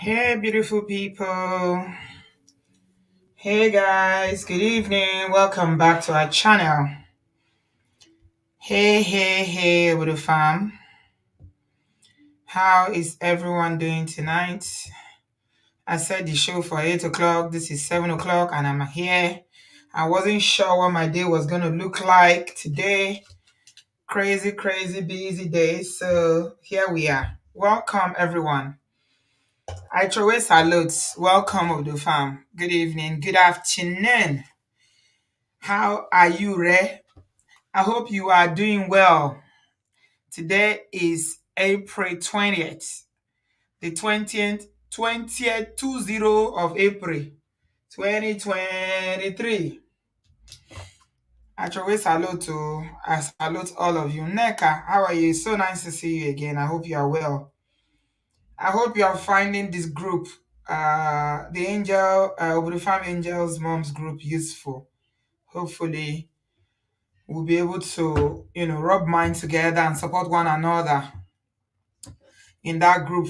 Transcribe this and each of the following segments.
Hey, beautiful people. Hey, guys. Good evening. Welcome back to our channel. Hey, with the fam. How is everyone doing tonight? I said the show for 8 o'clock. This is 7 o'clock, and I'm here. I wasn't sure what my day was going to look like today. Crazy, busy day. So here we are. Welcome, everyone. I throw away salutes. Welcome, of the fam. Good evening. Good afternoon. How are you, Ray? I hope you are doing well. Today is April 20th, the 20th of April, 2023. I always I salute all of you. Neka, how are you? So nice to see you again. I hope you are well. I hope you are finding this group, the Angel, Farm Angels Moms group, useful. Hopefully, we'll be able to, rub minds together and support one another in that group,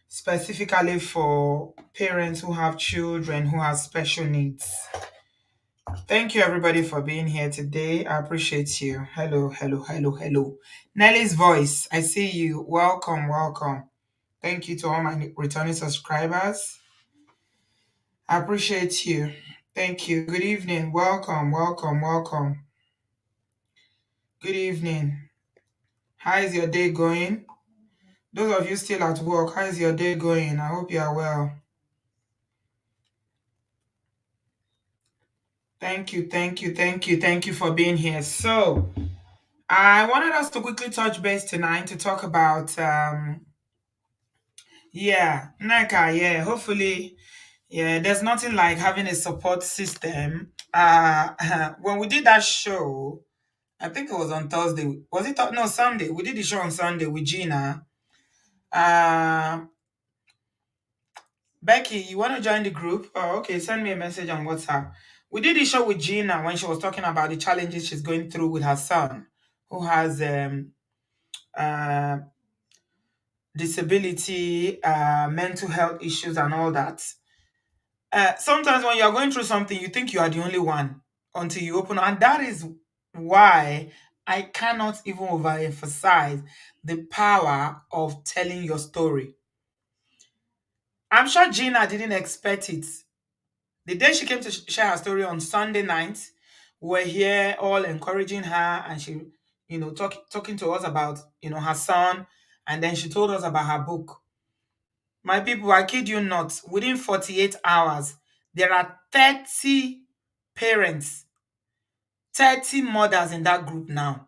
specifically for parents who have children who have special needs. Thank you, everybody, for being here today. I appreciate you. Hello. Nelly's voice, I see you. Welcome. Thank you to all my returning subscribers. I appreciate you. Thank you. Good evening. Welcome. Good evening. How is your day going? Those of you still at work, how is your day going? I hope you are well. Thank you for being here. So, I wanted us to quickly touch base tonight to talk about, hopefully, there's nothing like having a support system. When we did that show, I think it was on Thursday. Was it? No, Sunday. We did the show on Sunday with Gina. Uh, Becky, you want to join the group? Oh, okay. Send me a message on WhatsApp. We did the show with Gina when she was talking about the challenges she's going through with her son, who has uh, disability, mental health issues, and all that. Sometimes when you're going through something, you think you are the only one until you open, and that is why I cannot even overemphasize the power of telling your story. I'm sure Gina didn't expect it. The day she came to share her story on Sunday night, we were here all encouraging her, and she, talking to us about, her son, and then she told us about her book. My people, I kid you not, within 48 hours, there are 30 parents, 30 mothers in that group now.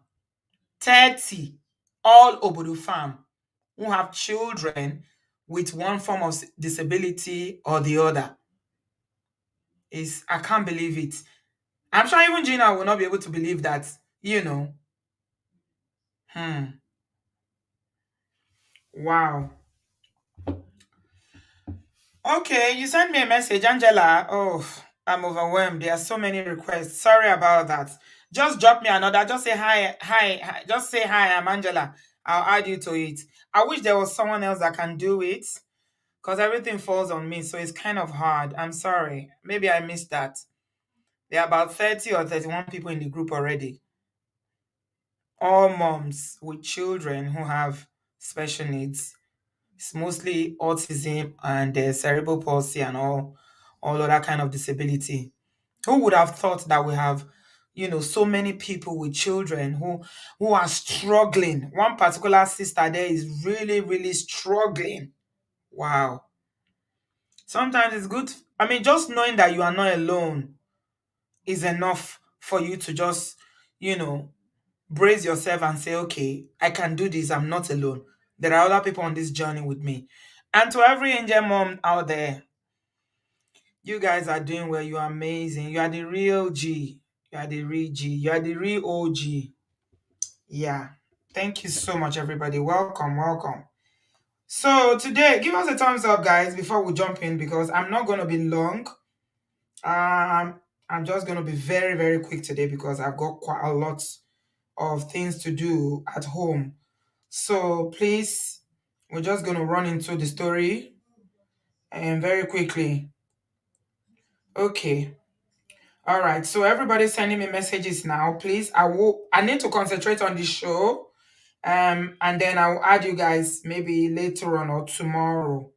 30, all over the farm, who have children with one form of disability or the other. I can't believe it. I'm sure even Gina will not be able to believe that, Wow. Okay, you sent me a message, Angela. Oh, I'm overwhelmed. There are so many requests. Sorry about that. Just drop me another. Just say hi. Just say hi, I'm Angela. I'll add you to it. I wish there was someone else that can do it because everything falls on me, so it's kind of hard. I'm sorry. Maybe I missed that. There are about 30 or 31 people in the group already. All moms with children who have special needs. It's mostly autism and cerebral palsy and all other kind of disability. Who would have thought that we have, so many people with children who are struggling? One particular sister there is really struggling. Wow. Sometimes it's good. I mean, just knowing that you are not alone is enough for you to just, you know, brace yourself and say, okay, I can do this. I'm not alone. There are other people on this journey with me. And to every angel mom out there, you guys are doing well. You are amazing. You are the real G. You are the real G. You are the real OG. Yeah. Thank you so much, everybody. Welcome. So today, give us a thumbs up, guys, before we jump in, because I'm not going to be long. I'm just going to be very quick today because I've got quite a lot of things to do at home. So please, we're just going to run into the story And very quickly. Okay. All right. So everybody sending me messages now, please. I need to concentrate on the show. And then I'll add you guys maybe later on or tomorrow.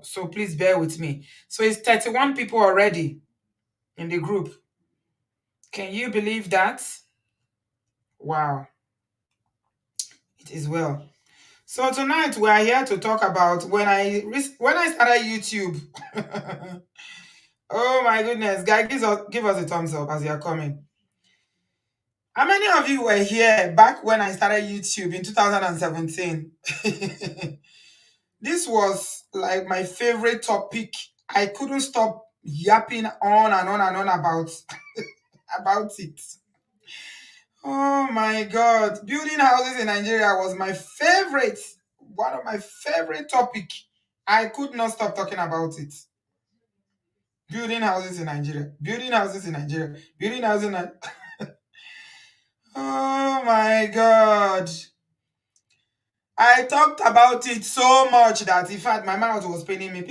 So please bear with me. So it's 31 people already in the group. Can you believe that? Wow, it is well. So tonight we are here to talk about when I started YouTube. Oh my goodness, guys, give us a thumbs up as you are coming. How many of you were here back when I started YouTube in 2017? This was like my favorite topic. I couldn't stop yapping on and on and on about it. Oh my God. Building houses in Nigeria was my favorite, one of my favorite topic. I could not stop talking about it. Building houses in Nigeria. Building houses in Nigeria. Building houses in Nigeria. Oh my God. I talked about it so much that in fact my mouth was paining me.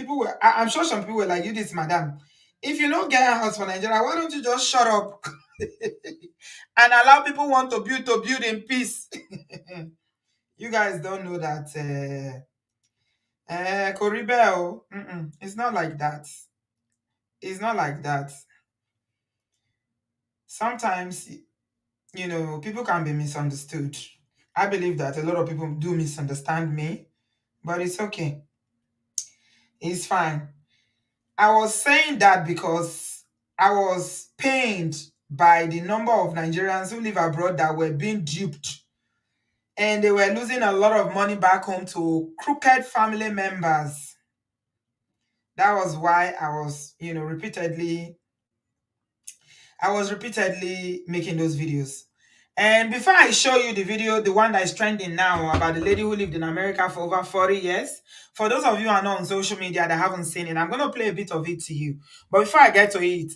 I'm sure some people were like, you this madam. If you don't get a house for Nigeria, why don't you just shut up and allow people want to build in peace? You guys don't know that Koribel. It's not like that. It's not like that. Sometimes, people can be misunderstood. I believe that a lot of people do misunderstand me, but it's okay. It's fine. I was saying that because I was pained by the number of Nigerians who live abroad that were being duped, and they were losing a lot of money back home to crooked family members. That was why I was repeatedly making those videos. And before I show you the video, the one that is trending now about the lady who lived in America for over 40 years, for those of you who are not on social media that haven't seen it, I'm going to play a bit of it to you. But before I get to it,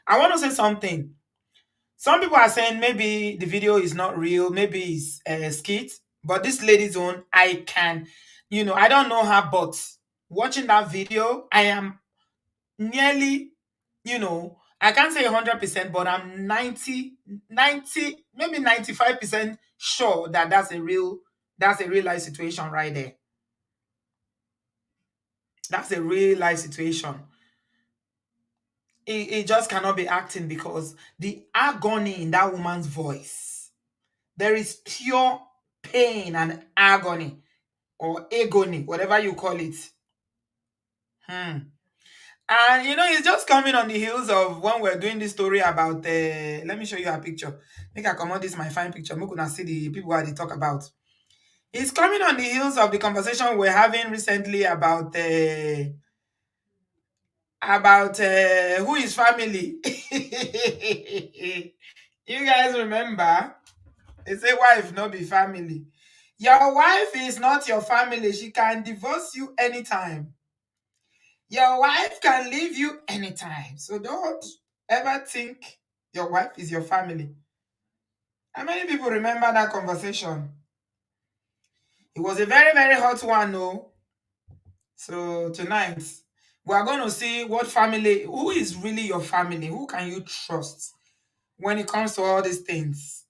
I want to say something. Some people are saying maybe the video is not real, maybe it's a skit, but this lady's own, I don't know her, but watching that video, I am nearly, I can't say 100%, but I'm 90, maybe 95% sure that that's a real life situation right there. That's a real life situation. It just cannot be acting because the agony in that woman's voice, there is pure pain and agony or agony, whatever you call it. And it's just coming on the heels of when we're doing this story about let me show you a picture. Make I come on this my fine picture. Make una see the people that they talk about. It's coming on the heels of the conversation we're having recently about who is family. You guys remember? They say wife not be family. Your wife is not your family. She can divorce you anytime. Your wife can leave you anytime. So don't ever think your wife is your family. How many people remember that conversation? It was a very, very hot one, no? So tonight, we are going to see who is really your family? Who can you trust when it comes to all these things?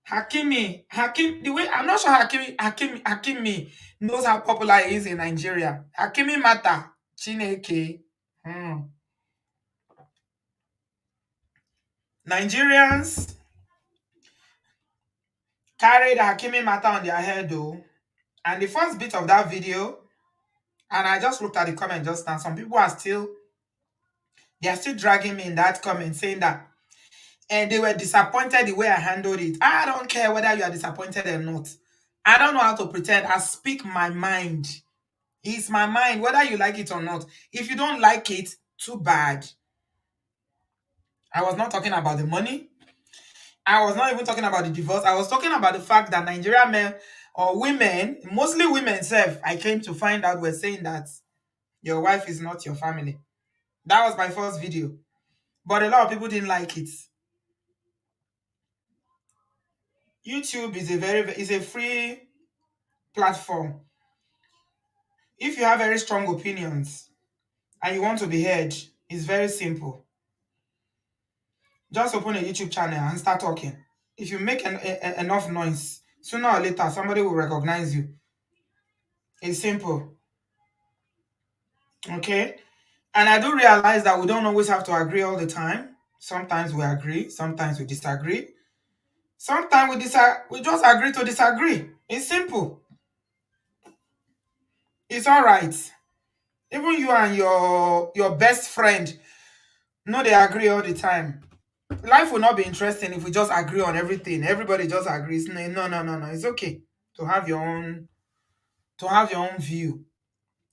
The way I'm not sure Hakimi knows how popular he is in Nigeria. Hakimi Mata, Chineke. Hmm. Nigerians carried Hakimi Mata on their head though. And the first bit of that video, and I just looked at the comment just now. Some people they are still dragging me in that comment saying that and they were disappointed the way I handled it. I don't care whether you are disappointed or not. I don't know how to pretend. I speak my mind. It's my mind, whether you like it or not. If you don't like it, too bad. I was not talking about the money. I was not even talking about the divorce. I was talking about the fact that Nigerian men or women, mostly women self, I came to find out were saying that your wife is not your family. That was my first video. But a lot of people didn't like it. YouTube is a free platform. If you have very strong opinions and you want to be heard, it's very simple. Just open a YouTube channel and start talking. If you make enough noise, sooner or later somebody will recognize you. It's simple. Okay? And I do realize that we don't always have to agree all the time. Sometimes we agree, sometimes we disagree. Sometimes we just agree to disagree. It's simple. It's all right. Even you and your best friend, no, they agree all the time. Life will not be interesting if we just agree on everything. Everybody just agrees. No, no, no, no, no. It's okay to have your own view.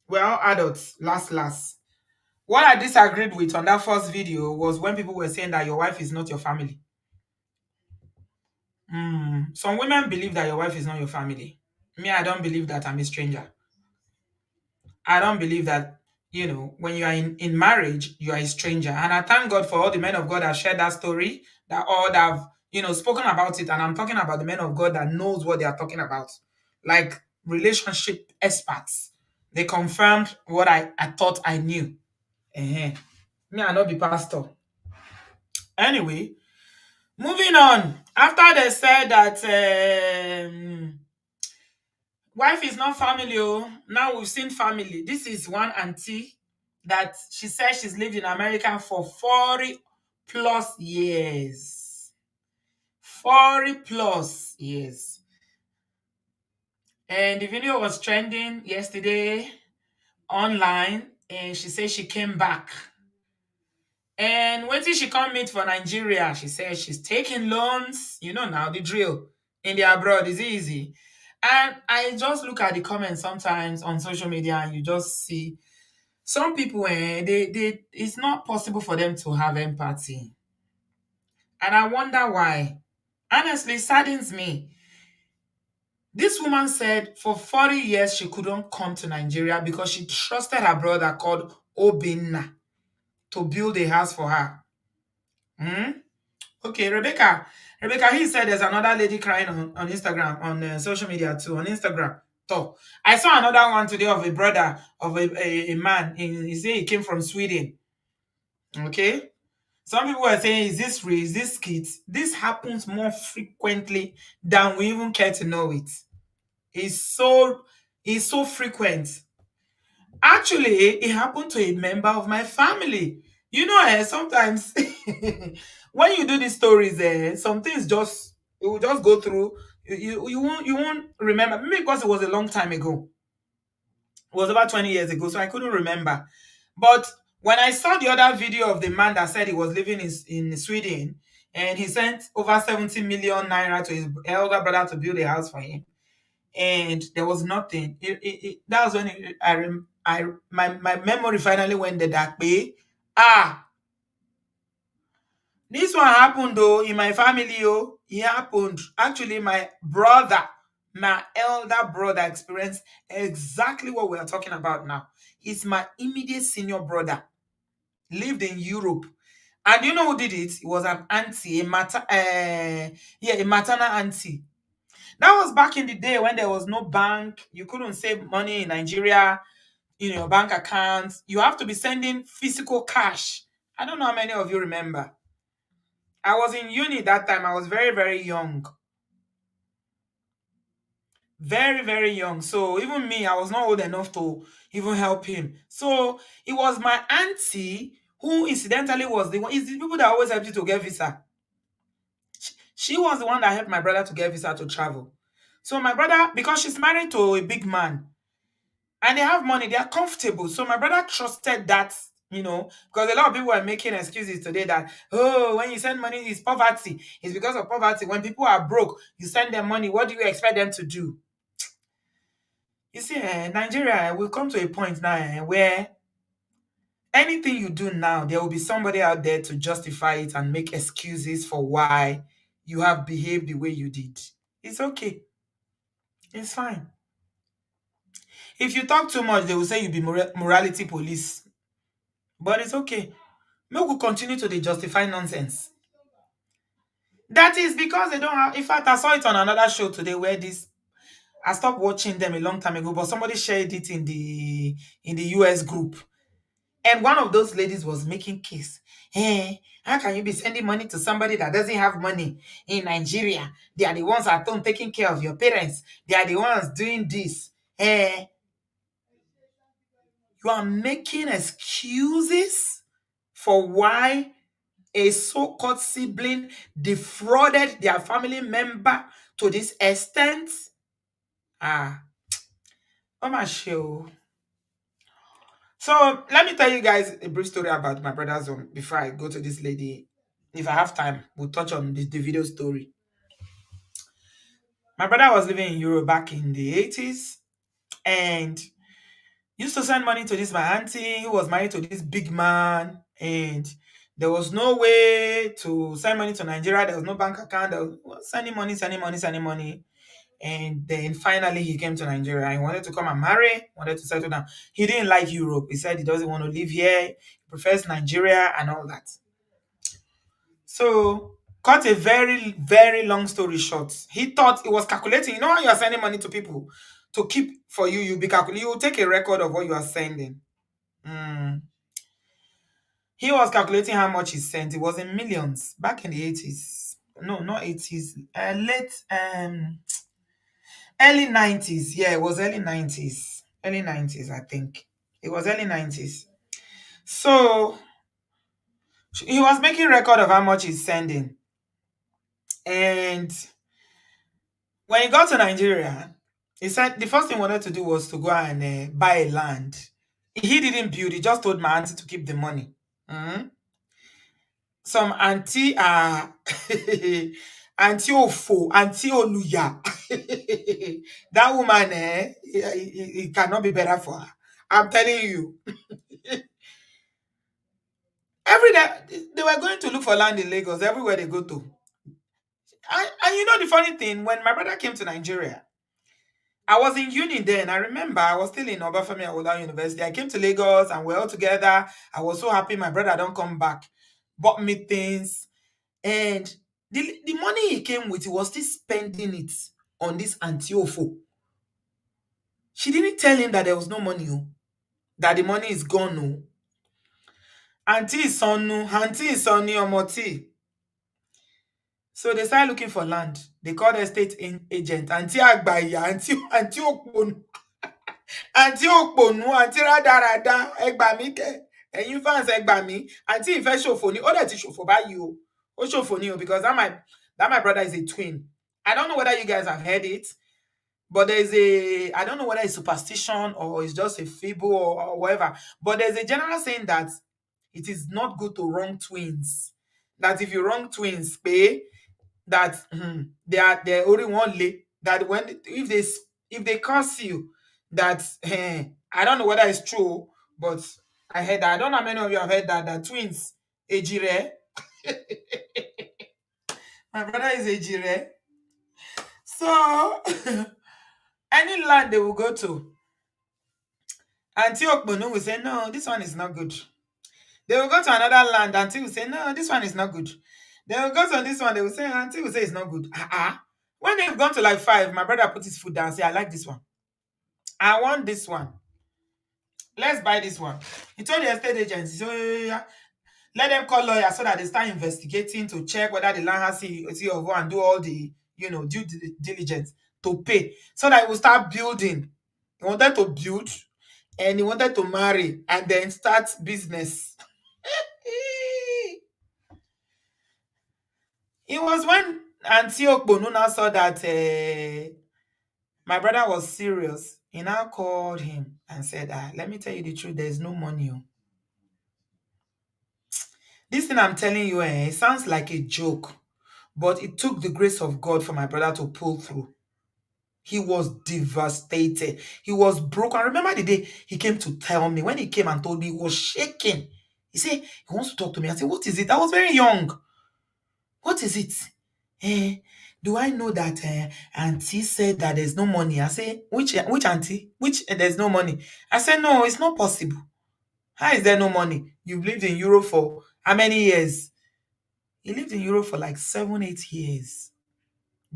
We're all adults, last. What I disagreed with on that first video was when people were saying that your wife is not your family. Some women believe that your wife is not your family. Me, I don't believe that. I'm a stranger. I don't believe that, when you are in marriage, you are a stranger. And I thank God for all the men of God that shared that story, that all that have, spoken about it. And I'm talking about the men of God that knows what they are talking about. Like relationship experts. They confirmed what I thought I knew. uh Me, I not be pastor. Anyway, moving on. After they said that wife is not family, oh. Now we've seen family. This is one auntie that she says she's lived in America for 40 plus years. 40 plus years. And the video was trending yesterday online, and she said she came back. And when she come meet for Nigeria, she says she's taking loans. You know now the drill. In the abroad is easy. And I just look at the comments sometimes on social media, and you just see some people, they it's not possible for them to have empathy. And I wonder why. Honestly, it saddens me. This woman said for 40 years she couldn't come to Nigeria because she trusted her brother called Obinna to build a house for her. Hmm? Okay, Rebecca, he said there's another lady crying on Instagram, on social media too, on Instagram. So, I saw another one today of a brother, of a man. He said he came from Sweden. Okay? Some people were saying, is this real? Is this kids? This happens more frequently than we even care to know it. It's so frequent. Actually, it happened to a member of my family. Sometimes when you do these stories, some things just you will just go through. You won't remember. Maybe because it was a long time ago. It was about 20 years ago, so I couldn't remember. But when I saw the other video of the man that said he was living in Sweden, and he sent over 70 million naira to his elder brother to build a house for him, and there was nothing. That was when my memory finally went the dark way. This one happened though in my family. Oh, it happened. Actually, my elder brother experienced exactly what we are talking about now. He's my immediate senior brother. Lived in Europe. And you know who did it? It was an auntie, a maternal auntie. That was back in the day when there was no bank. You couldn't save money in Nigeria in your bank account. You have to be sending physical cash. I don't know how many of you remember. I was in uni that time. I was very, very young. Very, very young. So even me, I was not old enough to even help him. So it was my auntie who incidentally was the one. It's the people that always help you to get visa. She was the one that helped my brother to get visa to travel. So my brother, because she's married to a big man and they have money, they are comfortable. So my brother trusted that, because a lot of people are making excuses today that, oh, when you send money, it's poverty. It's because of poverty. When people are broke, you send them money. What do you expect them to do? You see, Nigeria will come to a point now where anything you do now, there will be somebody out there to justify it and make excuses for why you have behaved the way you did. It's okay. It's fine. If you talk too much, they will say you be morality police. But it's okay. Make we continue to justify nonsense. That is because they don't have. In fact, I saw it on another show today where this. I stopped watching them a long time ago, but somebody shared it in the US group. And one of those ladies was making case. Hey, how can you be sending money to somebody that doesn't have money in Nigeria? They are the ones at home taking care of your parents. They are the ones doing this. Hey, you are making excuses for why a so-called sibling defrauded their family member to this extent. Ah, oh my show. So let me tell you guys a brief story about my brother's home before I go to this lady. If I have time, we'll touch on the video story. My brother was living in Europe back in the 80s and used to send money to this my auntie who was married to this big man, and there was no way to send money to Nigeria. There was no bank account. There was sending money, sending money, sending money. And then finally he came to Nigeria. He wanted to come and marry, wanted to settle down. He didn't like Europe. He said he doesn't want to live here. He prefers Nigeria and all that. So, cut a very, very long story short. He thought he was calculating. You know how you are sending money to people to keep for you, you'll be calculating. You will take a record of what you are sending. Mm. He was calculating how much he sent. It was in millions back in the 80s. No, not 80s. Late early 90s. Yeah, it was early 90s. Early 90s, I think. It was early 90s. So he was making record of how much he's sending. And when he got to Nigeria, he said the first thing he wanted to do was to go and buy a land. He didn't build, he just told my auntie to keep the money. Mhm. Some auntie are auntie Ofo, auntie Oluya. That woman, it cannot be better for her. I'm telling you. Every day they were going to look for land in Lagos, everywhere they go to. And you know the funny thing, when my brother came to Nigeria, I was in uni then. I remember I was still in Obafemi Awolowo University. I came to Lagos and we're all together. I was so happy my brother don't come back. Bought me things. And the money he came with, he was still spending it on this Auntie Ofo. She didn't tell him that there was no money, oh, that the money is gone. Oh. Auntie is sonu, Auntie is sonu omoti. So they started looking for land. They called the estate agent. Auntie Agbaya, Auntie Okponu. Auntie Okponu, Auntie Radarada, Ẹgbà mí kẹ̀. Ẹ̀yin fans Ẹgbà mí. Auntie ìfẹ́ ṣòfò ni. Ó dẹ̀ ti ṣòfò báyìí o. Ó ṣòfò ni o because that my brother is a twin. I don't know whether you guys have heard it, but there's I don't know whether it's superstition or it's just a fable or whatever. But there's a general saying that it is not good to wrong twins. That if you wrong twins, pay that they're only one lay. That when if they curse you, that I don't know whether it's true, but I heard that. I don't know how many of you have heard that twins ejire. My brother is ejire. So any land they will go to, Auntie Okbonu will say, no, this one is not good. They will go to another land, Auntie will say, no, this one is not good. They will go to this one, they will say, Auntie will say it's not good. When they've gone to like 5, my brother put his foot down and say, I like this one. I want this one. Let's buy this one. He told the estate agents, so let them call lawyers so that they start investigating to check whether the land has C of O and do all the due diligence to pay so that he will start building. He wanted to build and he wanted to marry and then start business. It was when Auntie Okbonu now saw that my brother was serious. He now called him and said, let me tell you the truth, there's no money. This thing I'm telling you, it sounds like a joke, but it took the grace of God for my brother to pull through. He was devastated. He was broken. I remember the day he came to tell me. When he came and told me, he was shaking. He said, he wants to talk to me. I said, what is it? I was very young. What is it? Do I know that auntie said that there's no money? I say, which auntie? Which there's no money? I said, no, it's not possible. How is there no money? You've lived in Europe for how many years? He lived in Europe for like 7, 8 years.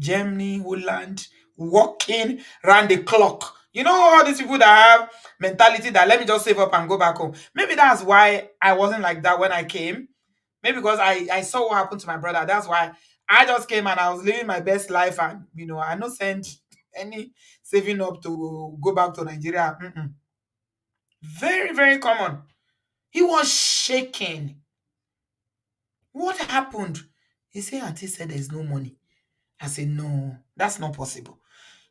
Germany, Holland, working round the clock. You know, all these people that have mentality that let me just save up and go back home. Maybe that's why I wasn't like that when I came. Maybe because I saw what happened to my brother. That's why I just came and I was living my best life, and I no send any saving up to go back to Nigeria. Mm-mm. Very, very common. He was shaking. What happened? He said, Auntie said there's no money. I said, no, that's not possible.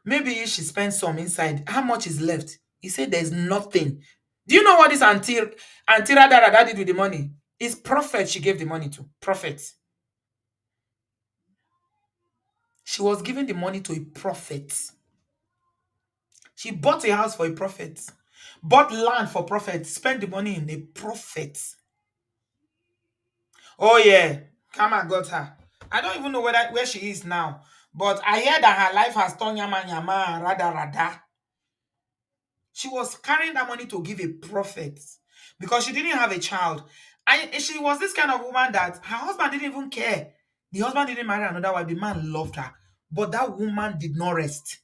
Maybe she spent some inside. How much is left? He said there's nothing. Do you know what this Auntie Rada did with the money? It's prophet she gave the money to. Prophet. She was giving the money to a prophet. She bought a house for a prophet, bought land for prophet, spent the money in a prophet. Oh yeah, Kama got her. I don't even know where she is now, but I hear that her life has turned yama yama rada rada. She was carrying that money to give a prophet because she didn't have a child. And she was this kind of woman that her husband didn't even care. The husband didn't marry another wife. The man loved her. But that woman did not rest.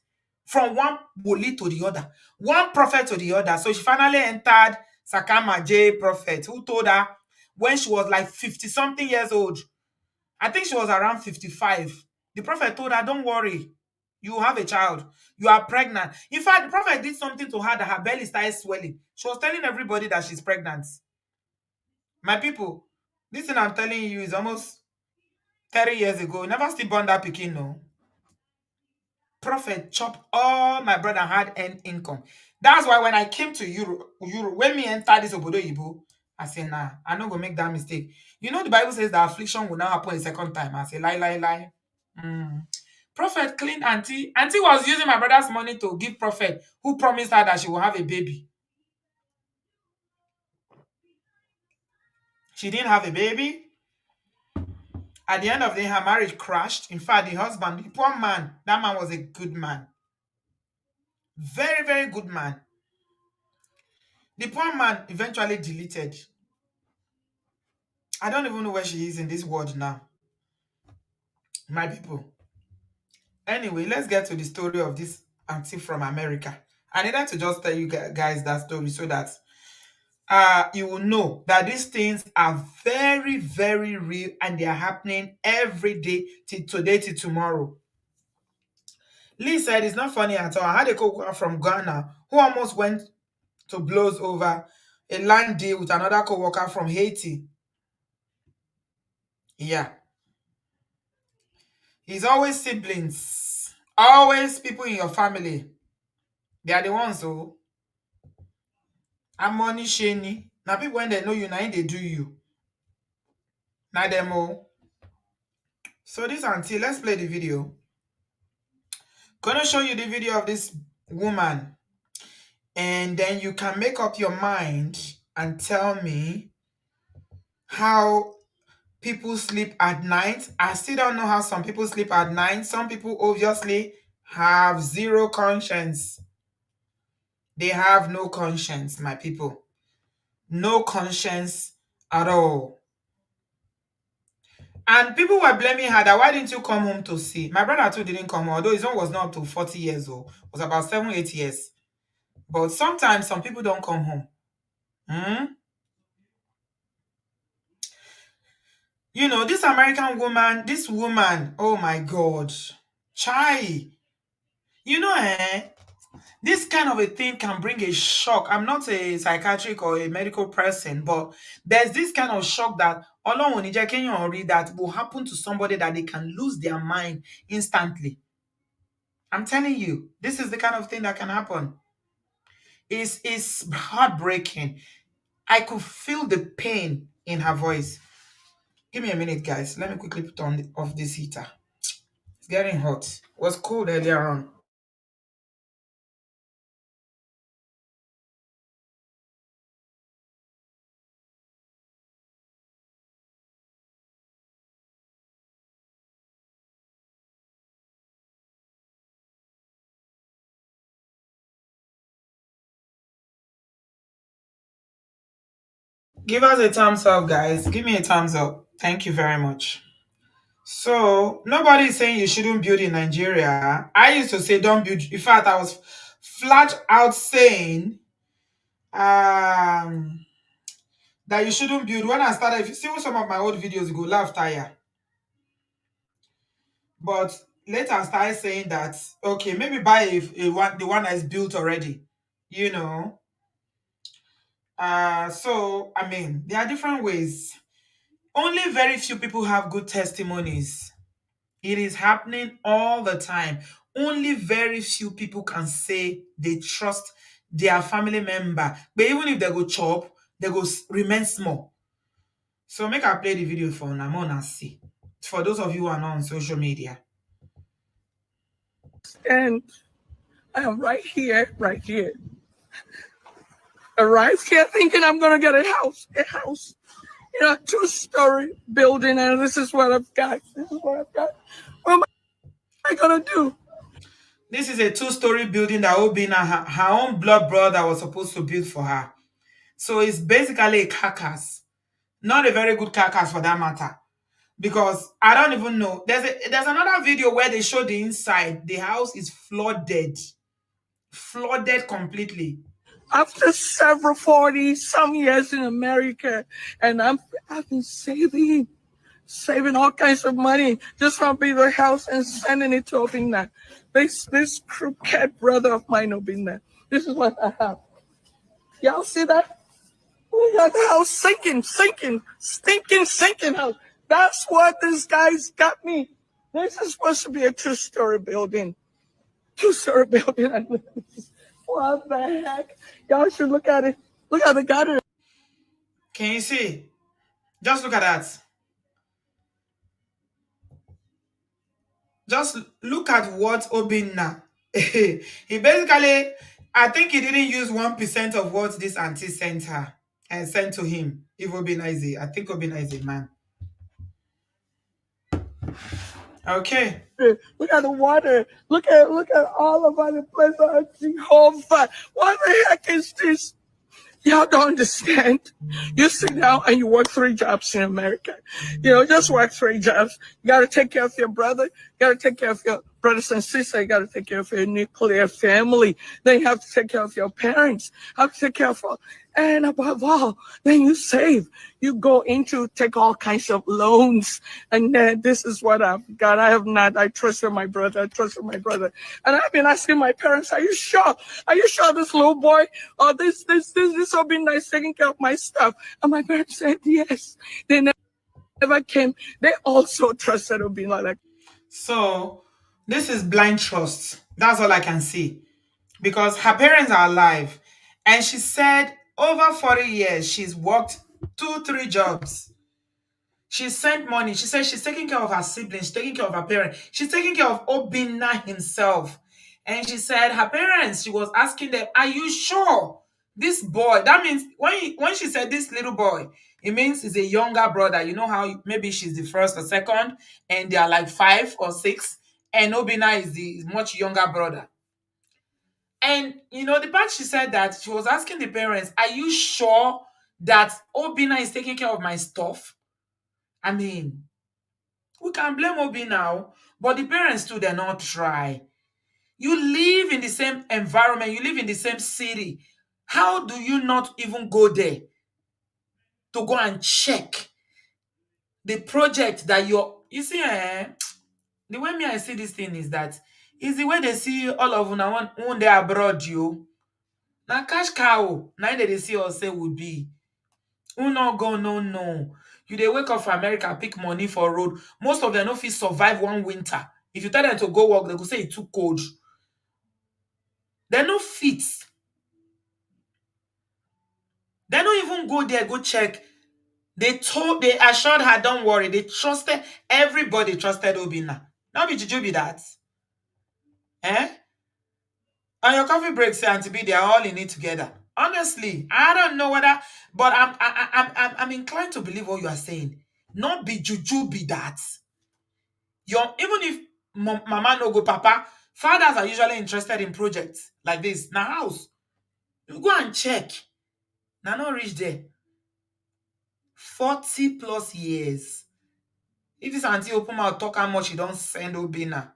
From one woli to the other, one prophet to the other. So she finally entered Sakama J prophet, who told her when she was like 50 something years old. I think she was around 55. The prophet told her, don't worry, you have a child. You are pregnant. In fact, the prophet did something to her that her belly started swelling. She was telling everybody that she's pregnant. My people, this thing I'm telling you is almost 30 years ago. Never still born that pikin, no. Prophet chopped all my brother had earned income. That's why when I came to Europe, when me entered this obodo Ibo, I said, nah, I'm not gonna make that mistake. You know, the Bible says that affliction will not happen a second time. I say, lie, lie, lie. Mm. Prophet cleaned auntie. Auntie was using my brother's money to give prophet, who promised her that she will have a baby. She didn't have a baby. At the end of the day, her marriage crashed. In fact, the husband, the poor man, that man was a good man. Very, very good man. The poor man eventually deleted. I don't even know where she is in this world now. My people. Anyway, let's get to the story of this auntie from America. I needed to just tell you guys that story so that you will know that these things are very, very real and they are happening every day till today, till tomorrow. Lee said it's not funny at all. I had a co-worker from Ghana who almost went to blows over a land deal with another co-worker from Haiti. Yeah. It's always siblings. Always people in your family. They are the ones who are money shiny. Now people when they know you, now they do you. Now them all. So this auntie, let's play the video. Gonna show you the video of this woman, and then you can make up your mind and tell me how people sleep at night. I still don't know how some people sleep at night. Some people obviously have zero conscience. They have no conscience, my people. No conscience at all. And people were blaming her that why didn't you come home to see? My brother too didn't come home, although his own was not up to 40 years old. It was about 7, 8 years. But sometimes some people don't come home. Hmm? You know, this American woman, this woman, oh my God. Chai. You know, this kind of a thing can bring a shock. I'm not a psychiatric or a medical person, but there's this kind of shock that Ọlọ́run ò ní jẹ́ kéèyàn rí that will happen to somebody that they can lose their mind instantly. I'm telling you, this is the kind of thing that can happen. It's heartbreaking. I could feel the pain in her voice. Give me a minute, guys. Let me quickly put on off this heater. It's getting hot. It was cold earlier on. Give us a thumbs up, guys. Give me a thumbs up. Thank you very much. So nobody is saying you shouldn't build in Nigeria. I used to say don't build. In fact, I was flat out saying um that you shouldn't build. When I started, if you see some of my old videos, you go laugh tire. But later I started saying that okay, maybe buy the one that is built already. You know. So I mean, there are different ways. Only very few people have good testimonies. It is happening all the time. Only very few people can say they trust their family member. But even if they go chop, they go remain small. So make I play the video for Namona see. For those of you who are not on social media. And I am right here, right here. Arrived here thinking I'm gonna get a house, a two-story building, and this is what I've got. This is what I've got. What am I gonna do? This is a two-story building that Obina, her own blood brother, was supposed to build for her. So it's basically a carcass. Not a very good carcass for that matter. Because I don't even know. There's another video where they show the inside. The house is flooded. Flooded completely. After several 40 some years in America, and I've been saving all kinds of money just from building a house and sending it to Obina. This crooked brother of mine, Obina. This is what I have. Y'all see that? We got the house sinking, sinking house. That's what this guy's got me. This is supposed to be a two-story building. Two-story building. What the heck? Y'all should look at it. Look at the gutter. Can you see? Just look at that. Just look at what Obinna. He basically, I think he didn't use 1% of what this auntie sent her and sent to him. If Obinna is I think Obinna is a man. Okay. Look at the water. Look at all over the place. Jehovah. What the heck is this? Y'all don't understand. You sit down and you work 3 jobs in America. Just work 3 jobs. You got to take care of your brother. You got to take care of your brothers and sisters. You got to take care of your nuclear family. Then you have to take care of your parents. You have to take care of all. And above all, then you save. You go into take all kinds of loans. And then this is what I've got. I have not. I trusted my brother. And I've been asking my parents, are you sure? Are you sure this little boy or this will be nice taking care of my stuff? And my parents said yes. They never came. They also trusted Obina like. So this is blind trust. That's all I can see. Because her parents are alive. And she said over 40 years she's worked 2, 3 jobs. She sent money. She said she's taking care of her siblings, taking care of her parents. She's taking care of Obinna himself. And she said her parents, she was asking them, are you sure this boy? That means when she said this little boy, it means he's a younger brother. You know how maybe she's the first or second, and they are like 5 or 6, and Obinna is the much younger brother. And the part she said that she was asking the parents, are you sure that Obinna is taking care of my stuff? I mean, we can blame Obi now, but the parents too, they're not try. You live in the same environment, you live in the same city. How do you not even go there to go and check the project that you see, the way me I see this thing is that is the way they see all of una when they abroad you. Now cash cow, now they see us say would be. Who no go no. You they wake up for America, pick money for road. Most of them no fit survive one winter. If you tell them to go work, they go say it's too cold. They no fit. They don't even go there, go check. They assured her, don't worry. They trusted, everybody trusted Obina. Now be Juju be that. Eh? On your coffee break, say Auntie B, they are all in it together. Honestly, I don't know whether, but I'm inclined to believe what you are saying. Not be Juju be that. Even if mama no go papa, fathers are usually interested in projects like this. Now house, you go and check. Now not reach there. 40 plus years. If this auntie open mouth talk how much she don't send Obina.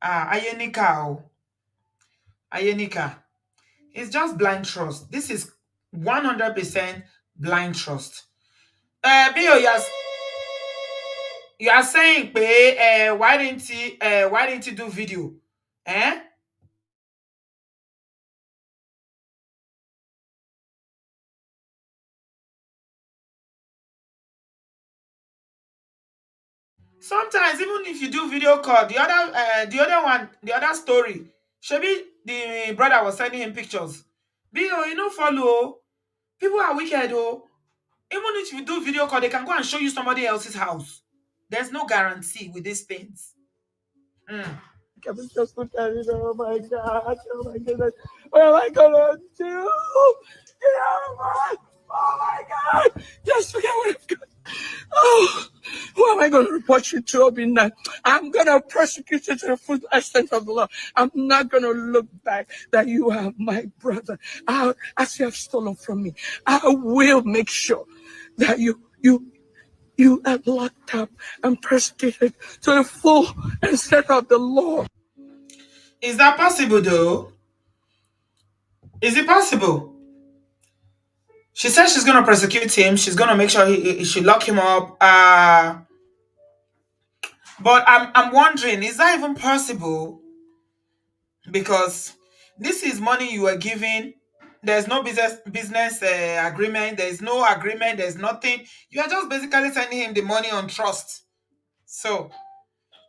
Ah, Ayenika, oh. Ayenika. It's just blind trust. This is 100% blind trust. Bio, you are saying, why didn't he do video? Eh? Sometimes even if you do video call, the other story, Shebi the brother was sending him pictures. Bio, you know, follow. People are wicked, oh. Even if you do video call, they can go and show you somebody else's house. There's no guarantee with these things. Mm. I was just looking at it. Oh my gosh. Oh my goodness. What am I gonna do? Get out of my. Oh my God. Just forget what I've got. Oh, who am I going to report you to, Obina? I'm going to persecute you to the full extent of the law. I'm not going to look back that you are my brother. As you have stolen from me, I will make sure that you are locked up and persecuted to the full extent of the law. Is that possible though? Is it possible? She says she's gonna persecute him. She's gonna make sure he should lock him up. But I'm wondering, is that even possible? Because this is money you are giving. There's no business agreement. There's no agreement. There's nothing. You are just basically sending him the money on trust. So,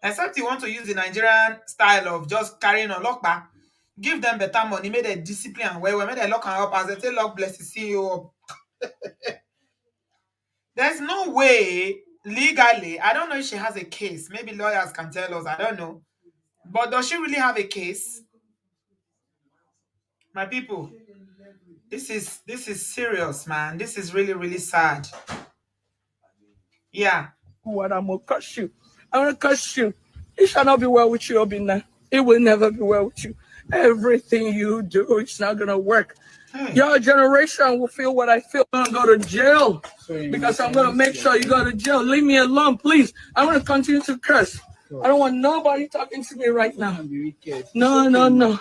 except you want to use the Nigerian style of just carrying on lockback, give them better money, make them discipline and well, make them lock and up as they say, lock bless the CEO up. There's no way legally. I don't know if she has a case. Maybe lawyers can tell us. I don't know. But does she really have a case? My people, this is serious, man. This is really, really sad. Yeah. What I'm gonna curse you. I'm gonna curse you. It shall not be well with you, Obina. It will never be well with you. Everything you do, it's not gonna work. Hey. Your generation will feel what I feel. I'm gonna go to jail because I'm gonna make sure you go to jail. Leave me alone, please. I'm gonna continue to curse. I don't want nobody talking to me right now. No, no, no.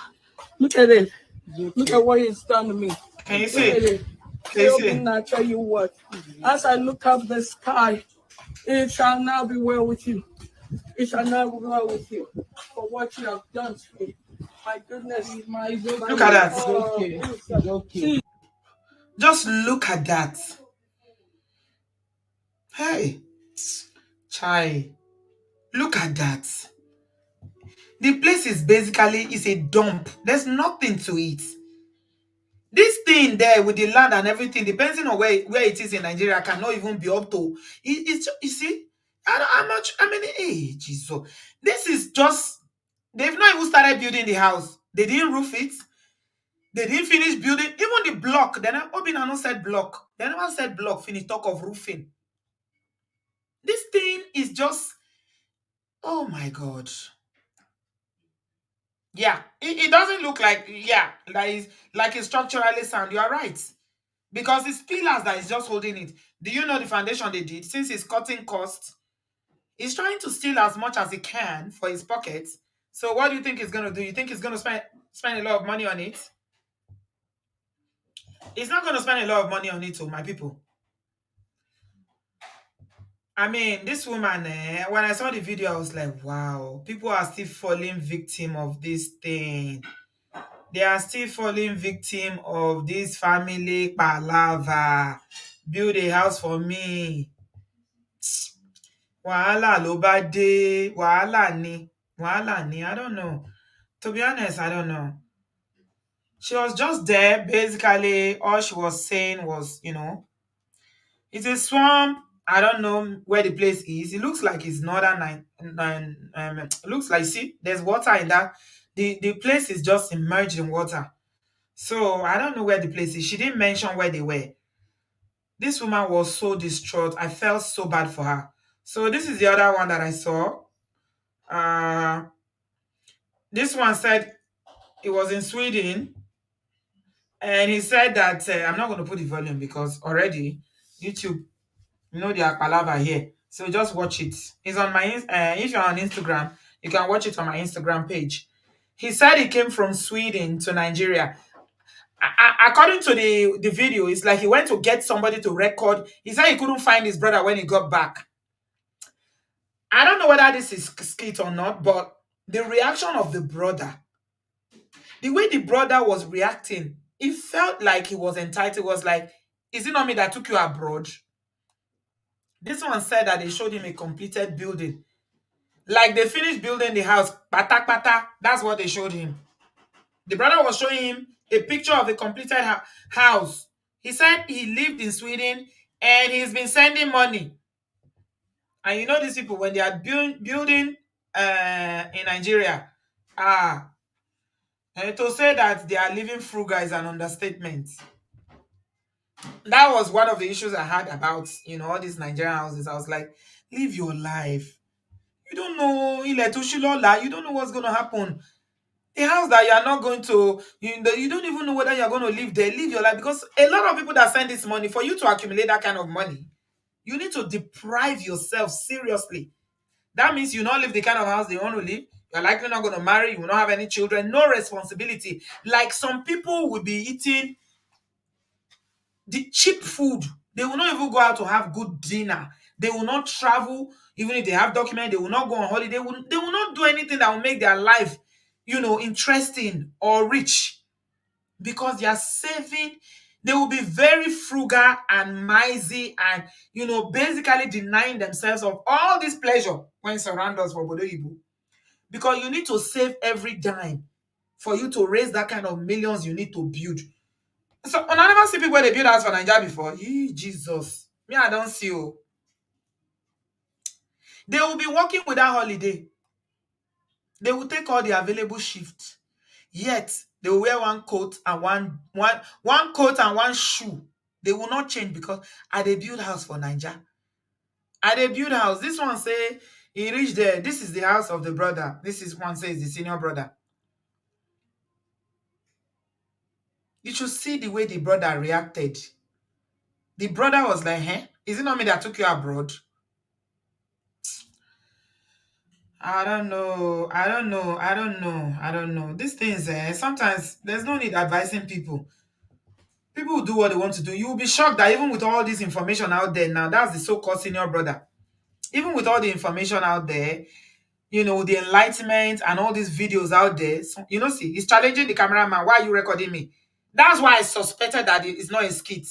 Look at it. Look at what it's done to me. Can you Look see? at it. Can you see? I tell you what. As I look up the sky, it shall not be well with you. It shall not be well with you for what you have done to me. My goodness. Look at that. It's okay. Just look at that. Hey. Chai. Look at that. The place is basically a dump. There's nothing to it. This thing there with the land and everything, depending on where it is in Nigeria, cannot even be up to. It's you see, I don't how much. How many? Hey, Jesus! This is just. They've not even started building the house. They didn't roof it. They didn't finish building even the block. Then Obina no said block. They never said block. Finish talk of roofing. This thing is just. Oh my God. Yeah, it doesn't look like like it's structurally sound. You are right. Because it's pillars that is just holding it. Do you know the foundation they did? Since it's cutting costs, he's trying to steal as much as he can for his pockets. So what do you think he's gonna do? You think he's gonna spend a lot of money on it? He's not gonna spend a lot of money on it, oh my people. I mean, this woman, when I saw the video, I was like, wow, people are still falling victim of this thing. They are still falling victim of this family palaver. Build a house for me. Wahala ló bá dé. Wahala ni. Wahala ni. I don't know. To be honest, I don't know. She was just there. Basically, all she was saying was, it's a swamp. I don't know where the place is. It looks like it's northern. It looks like, see, there's water in that. The place is just immersed in water. So I don't know where the place is. She didn't mention where they were. This woman was so distraught. I felt so bad for her. So this is the other one that I saw. Uh, this one said it was in Sweden, and he said that I'm not going to put the volume because already YouTube, they are palaver here. So just watch it. It's on my if you're on Instagram, you can watch it on my Instagram page. He said he came from Sweden to Nigeria. According to the video, it's like he went to get somebody to record. He said he couldn't find his brother when he got back. I don't know whether this is skit or not, but the reaction of the brother, the way the brother was reacting, it felt like he was entitled. Was like, is it not me that took you abroad? This one said that they showed him a completed building. Like they finished building the house. Pata pata. That's what they showed him. The brother was showing him a picture of a completed house. He said he lived in Sweden and he's been sending money. And you know these people, when they are building in Nigeria, ah, and to say that they are living frugal is an understatement. That was one of the issues I had about, all these Nigerian houses. I was like, live your life. You don't know, you don't know what's going to happen. The house that you are not going to, you don't even know whether you're going to live there. Live your life, because a lot of people that send this money, for you to accumulate that kind of money, you need to deprive yourself seriously. That means you not live the kind of house they want to live. You're likely not going to marry. You will not have any children. No responsibility. Like some people will be eating the cheap food. They will not even go out to have good dinner. They will not travel. Even if they have documents, they will not go on holiday. They will not do anything that will make their life, interesting or rich, because they are saving. They will be very frugal and miserly, and basically denying themselves of all this pleasure when surround us for Bodo, because you need to save every dime for you to raise that kind of millions you need to build. So I never see people where they build house for Nigeria before. Jesus. Me, I don't see you. They will be working without holiday. They will take all the available shifts. Yet they will wear one coat and one coat and one shoe. They will not change, because I they build house for Nigeria. I they build house. This one say he reached there. This is the house of the brother. This is one says the senior brother. You should see the way the brother reacted. The brother was like, "Hey, is it not me that took you abroad?" I don't know. I don't know. I don't know. I don't know. These things, sometimes there's no need advising people. People will do what they want to do. You will be shocked that even with all this information out there now, that's the so-called senior brother. Even with all the information out there, the enlightenment and all these videos out there, so, see, he's challenging the cameraman. Why are you recording me? That's why I suspected that it's not a skit,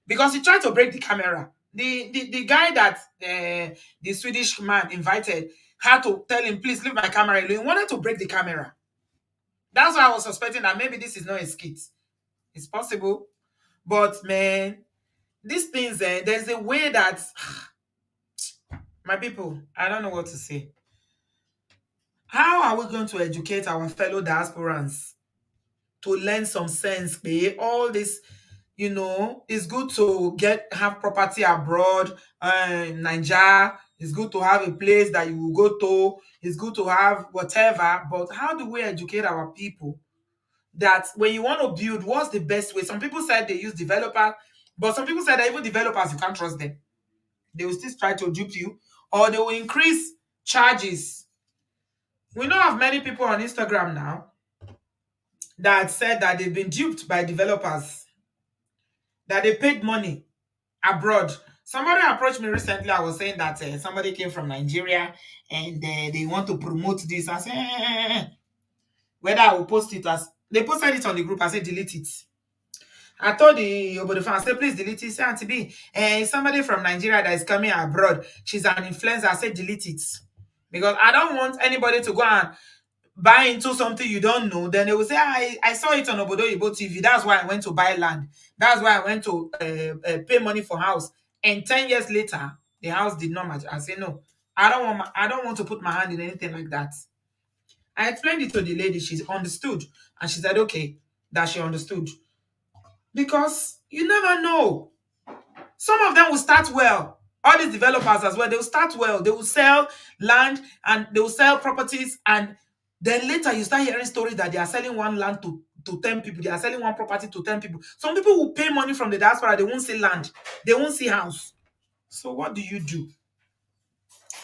because he tried to break the camera. The guy that the Swedish man invited had to tell him, please leave my camera alone. He wanted to break the camera. That's why I was suspecting that maybe this is not a skit. It's possible. But man, these things, there's a way that my people, I don't know what to say. How are we going to educate our fellow diasporans to learn some sense? All this, it's good to have property abroad, Nigeria. It's good to have a place that you will go to. It's good to have whatever. But how do we educate our people that when you want to build, what's the best way? Some people said they use developers, but some people said that even developers, you can't trust them. They will still try to dupe you, or they will increase charges. We know of many people on Instagram now that said that they've been duped by developers, that they paid money abroad. Somebody approached me recently. I was saying that somebody came from Nigeria and they want to promote this. I said, whether I will post it as they posted it on the group. I said, delete it. I told the Obodo fan, I said, please delete it. Say, Auntie B, somebody from Nigeria that is coming abroad. She's an influencer. I said, delete it. Because I don't want anybody to go and buy into something you don't know. Then they will say, I saw it on Obodoyibo TV. That's why I went to buy land. That's why I went to pay money for house. And 10 years later, the house did not match. I say, no, I don't want to put my hand in anything like that. I explained it to the lady. She understood. And she said, okay, that she understood. Because you never know. Some of them will start well. All these developers as well, they will start well. They will sell land and they will sell properties. And then later you start hearing stories that they are selling one land to 10 people. They are selling one property to 10 people. Some people will pay money from the diaspora. They won't see land. They won't see house. So what do you do?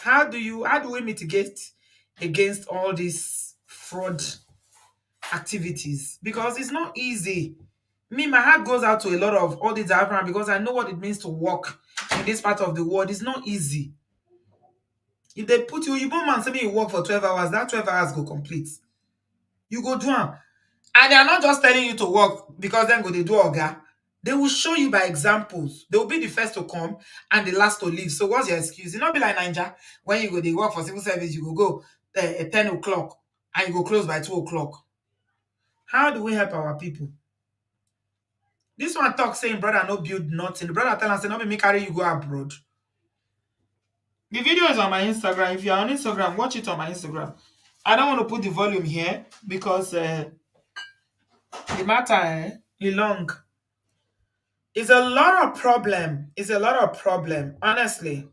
How do we mitigate against all these fraud activities? Because it's not easy. Me, my heart goes out to a lot of all these diaspora because I know what it means to work in this part of the world. It's not easy. If they put you man say me you work for 12 hours, that 12 hours go complete. You go do am. And they are not just telling you to work because then go they do oga. They will show you by examples. They will be the first to come and the last to leave. So what's your excuse? You not be like Ninja when you go they work for civil service, you go at 10 o'clock and you go close by 2 o'clock. How do we help our people? This one talk saying brother no build nothing. The brother tell us say no be me carry you go abroad. The video is on my Instagram. If you're on Instagram, watch it on my Instagram. I don't want to put the volume here because the matter is long. It's a lot of problem. It's a lot of problem, honestly.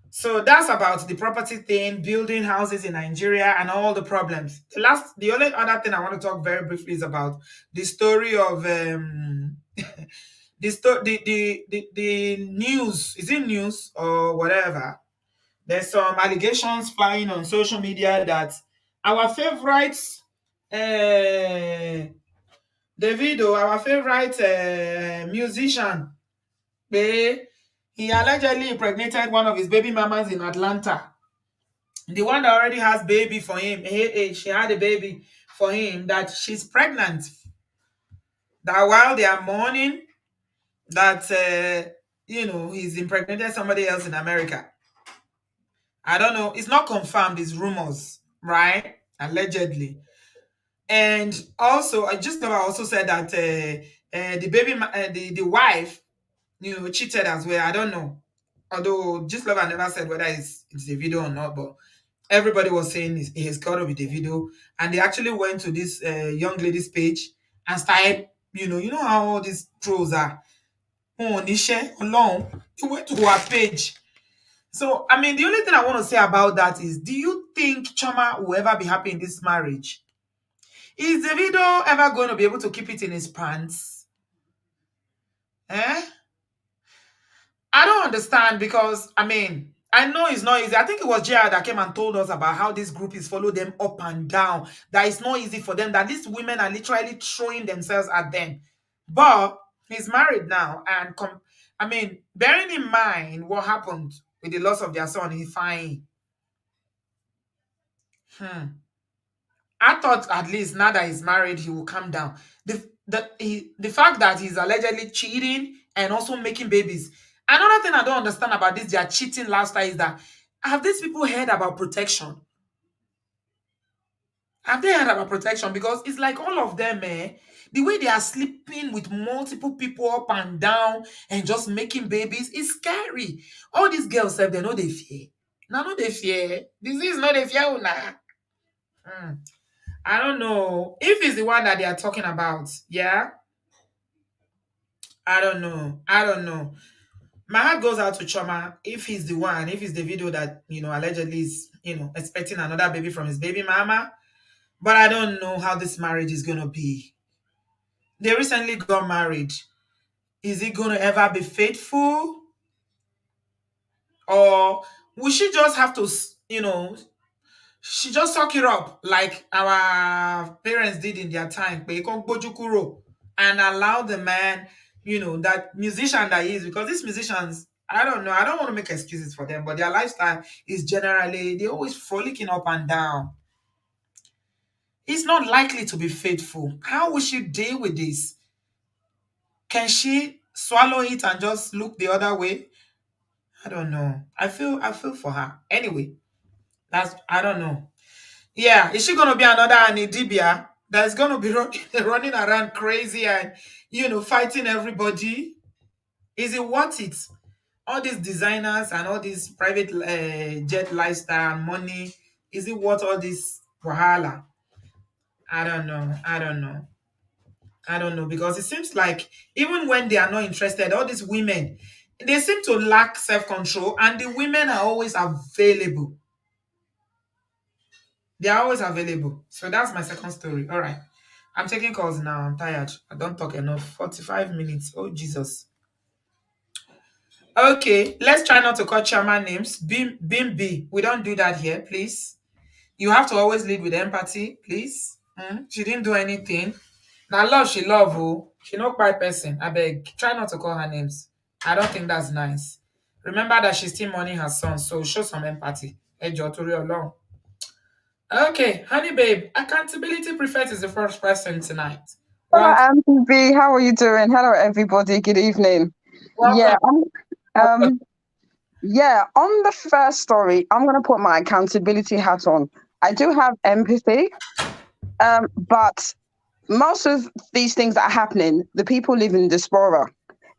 So that's about the property thing, building houses in Nigeria, and all the problems. The only other thing I want to talk very briefly is about the story of the news. Is it news or whatever? There's some allegations flying on social media that our favorite Davido, our favorite musician, he allegedly impregnated one of his baby mamas in Atlanta. The one that already has baby for him, she had a baby for him, that she's pregnant. That while they are mourning, that he's impregnated somebody else in America. I don't know. It's not confirmed. It's rumors, right? Allegedly. And also, I just never also said that the baby, the wife, cheated as well. I don't know. Although just Lover never said whether it's a video or not, but everybody was saying it's got to be the video. And they actually went to this young lady's page and started, you know how all these trolls are. Oh, Nisha, alone. He went to her page. So, I mean, the only thing I want to say about that is, do you think Choma will ever be happy in this marriage? Is Davido ever going to be able to keep it in his pants? Eh? I don't understand because, I mean, I know it's not easy. I think it was JR that came and told us about how this group is follow them up and down. That it's not easy for them. That these women are literally throwing themselves at them. But he's married now. And, I mean, bearing in mind what happened with the loss of their son, he's fine. I thought at least now that he's married, he will calm down. The fact that he's allegedly cheating and also making babies. Another thing I don't understand about this, their cheating lifestyle is that, have these people heard about protection? Have they heard about protection? Because it's like all of them, the way they are sleeping with multiple people up and down and just making babies is scary. All these girls say they know they fear. Now, no, they fear. This is not a fear. Nah. I don't know if it's the one that they are talking about. Yeah. I don't know. I don't know. My heart goes out to Choma if he's the one, if it's the video that, allegedly is, expecting another baby from his baby mama. But I don't know how this marriage is going to be. They recently got married. Is it going to ever be faithful? Or will she just have to, she just suck it up like our parents did in their time, and allow the man, that musician that he is, because these musicians, I don't know, I don't want to make excuses for them, but their lifestyle is generally, they're always frolicking up and down. It's not likely to be faithful. How will she deal with this? Can she swallow it and just look the other way? I don't know. I feel for her. Anyway, I don't know. Yeah, is she gonna be another Anidibia that's gonna be running around crazy and fighting everybody? Is it worth it? All these designers and all these private jet lifestyle and money, is it worth all this wahala? I don't know. I don't know. I don't know, because it seems like even when they are not interested, all these women, they seem to lack self-control, and the women are always available. They are always available. So that's my second story. All right. I'm taking calls now. I'm tired. I don't talk enough. 45 minutes. Oh, Jesus. Okay, let's try not to call chairman names. Bimbi, we don't do that here, please. You have to always lead with empathy, please. She didn't do anything. Now love, she love who. She no quite person. I beg, try not to call her names. I don't think that's nice. Remember that she's still mourning her son, so show some empathy. Ejo Tori Olorun. Okay, honey babe, accountability prefect is the first person tonight. Hello, Well, Auntie B. How are you doing? Hello, everybody. Good evening. Yeah, welcome. um, yeah. On the first story, I'm gonna put my accountability hat on. I do have empathy, but most of these things that are happening, the people live in diaspora.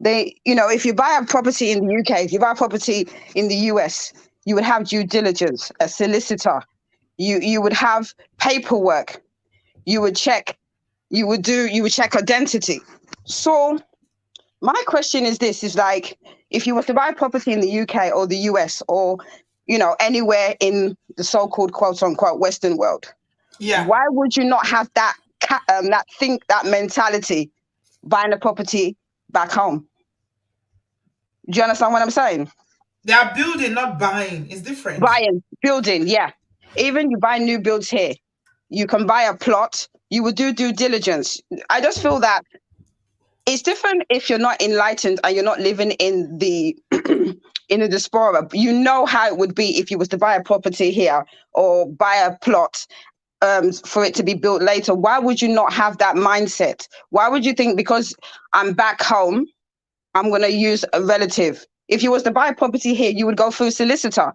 If you buy a property in the UK, if you buy a property in the US, you would have due diligence, a solicitor. You would have paperwork. You would check. You would check identity. So my question is this: is like, if you were to buy a property in the UK or the US or anywhere in the so-called quote unquote Western world, Yeah, why would you not have that mentality buying a property back home? Do you understand what I'm saying? they are building, not buying. It's different. Buying, building, yeah. Even you buy new builds here, you can buy a plot. You would do due diligence. I just feel that it's different if you're not enlightened and you're not living in the in the diaspora. You know how it would be if you was to buy a property here or buy a plot for it to be built later. Why would you not have that mindset? Why would you think because I'm back home, I'm going to use a relative? If you was to buy a property here, you would go through a solicitor.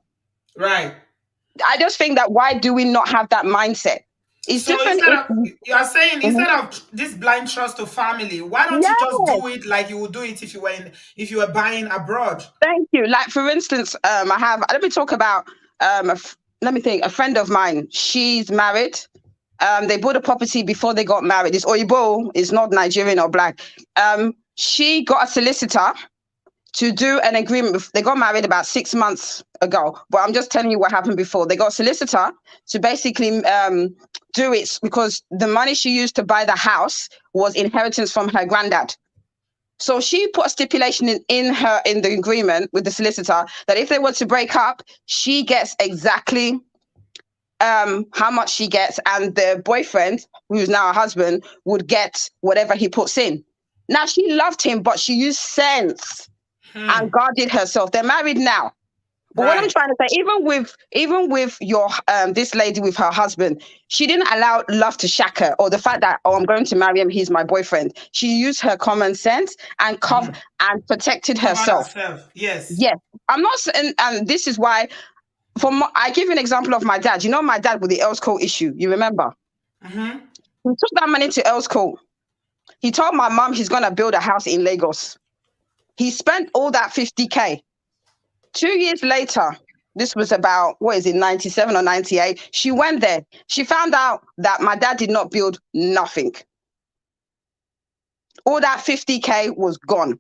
Right. I just think that why do we not have that mindset? It's So different instead if of you are saying Mhm. instead of this blind trust to family, why don't you just Yes. do it like you would do it if you were buying abroad? Thank you. Like for instance, let me talk about let me think. A friend of mine, she's married. They bought a property before they got married. It's Oyibo, it's not Nigerian or black. She got a solicitor to do an agreement. They got married about 6 months ago, but I'm just telling you what happened before. They got a solicitor to basically do it because the money she used to buy the house was inheritance from her granddad. So she put a stipulation in the agreement with the solicitor that if they were to break up, she gets exactly how much she gets, and the boyfriend, who's now a husband, would get whatever he puts in. Now she loved him, but she used sense and guarded herself. They're married now. But what I'm Right. trying to say, even with your this lady with her husband, she didn't allow love to shack her, or the fact that I'm going to marry him, he's my boyfriend. She used her common sense and and protected Covered herself. herself. Yes. Yes, I'm not, and this is why. I give you an example of my dad. You know my dad with the Earls Court issue. You remember? Mm-hmm. He took that money to Earls Court. He told my mom he's gonna build a house in Lagos. He spent all that 50K. 2 years later, this was about, 97 or 98? She went there. She found out that my dad did not build nothing. All that 50K was gone.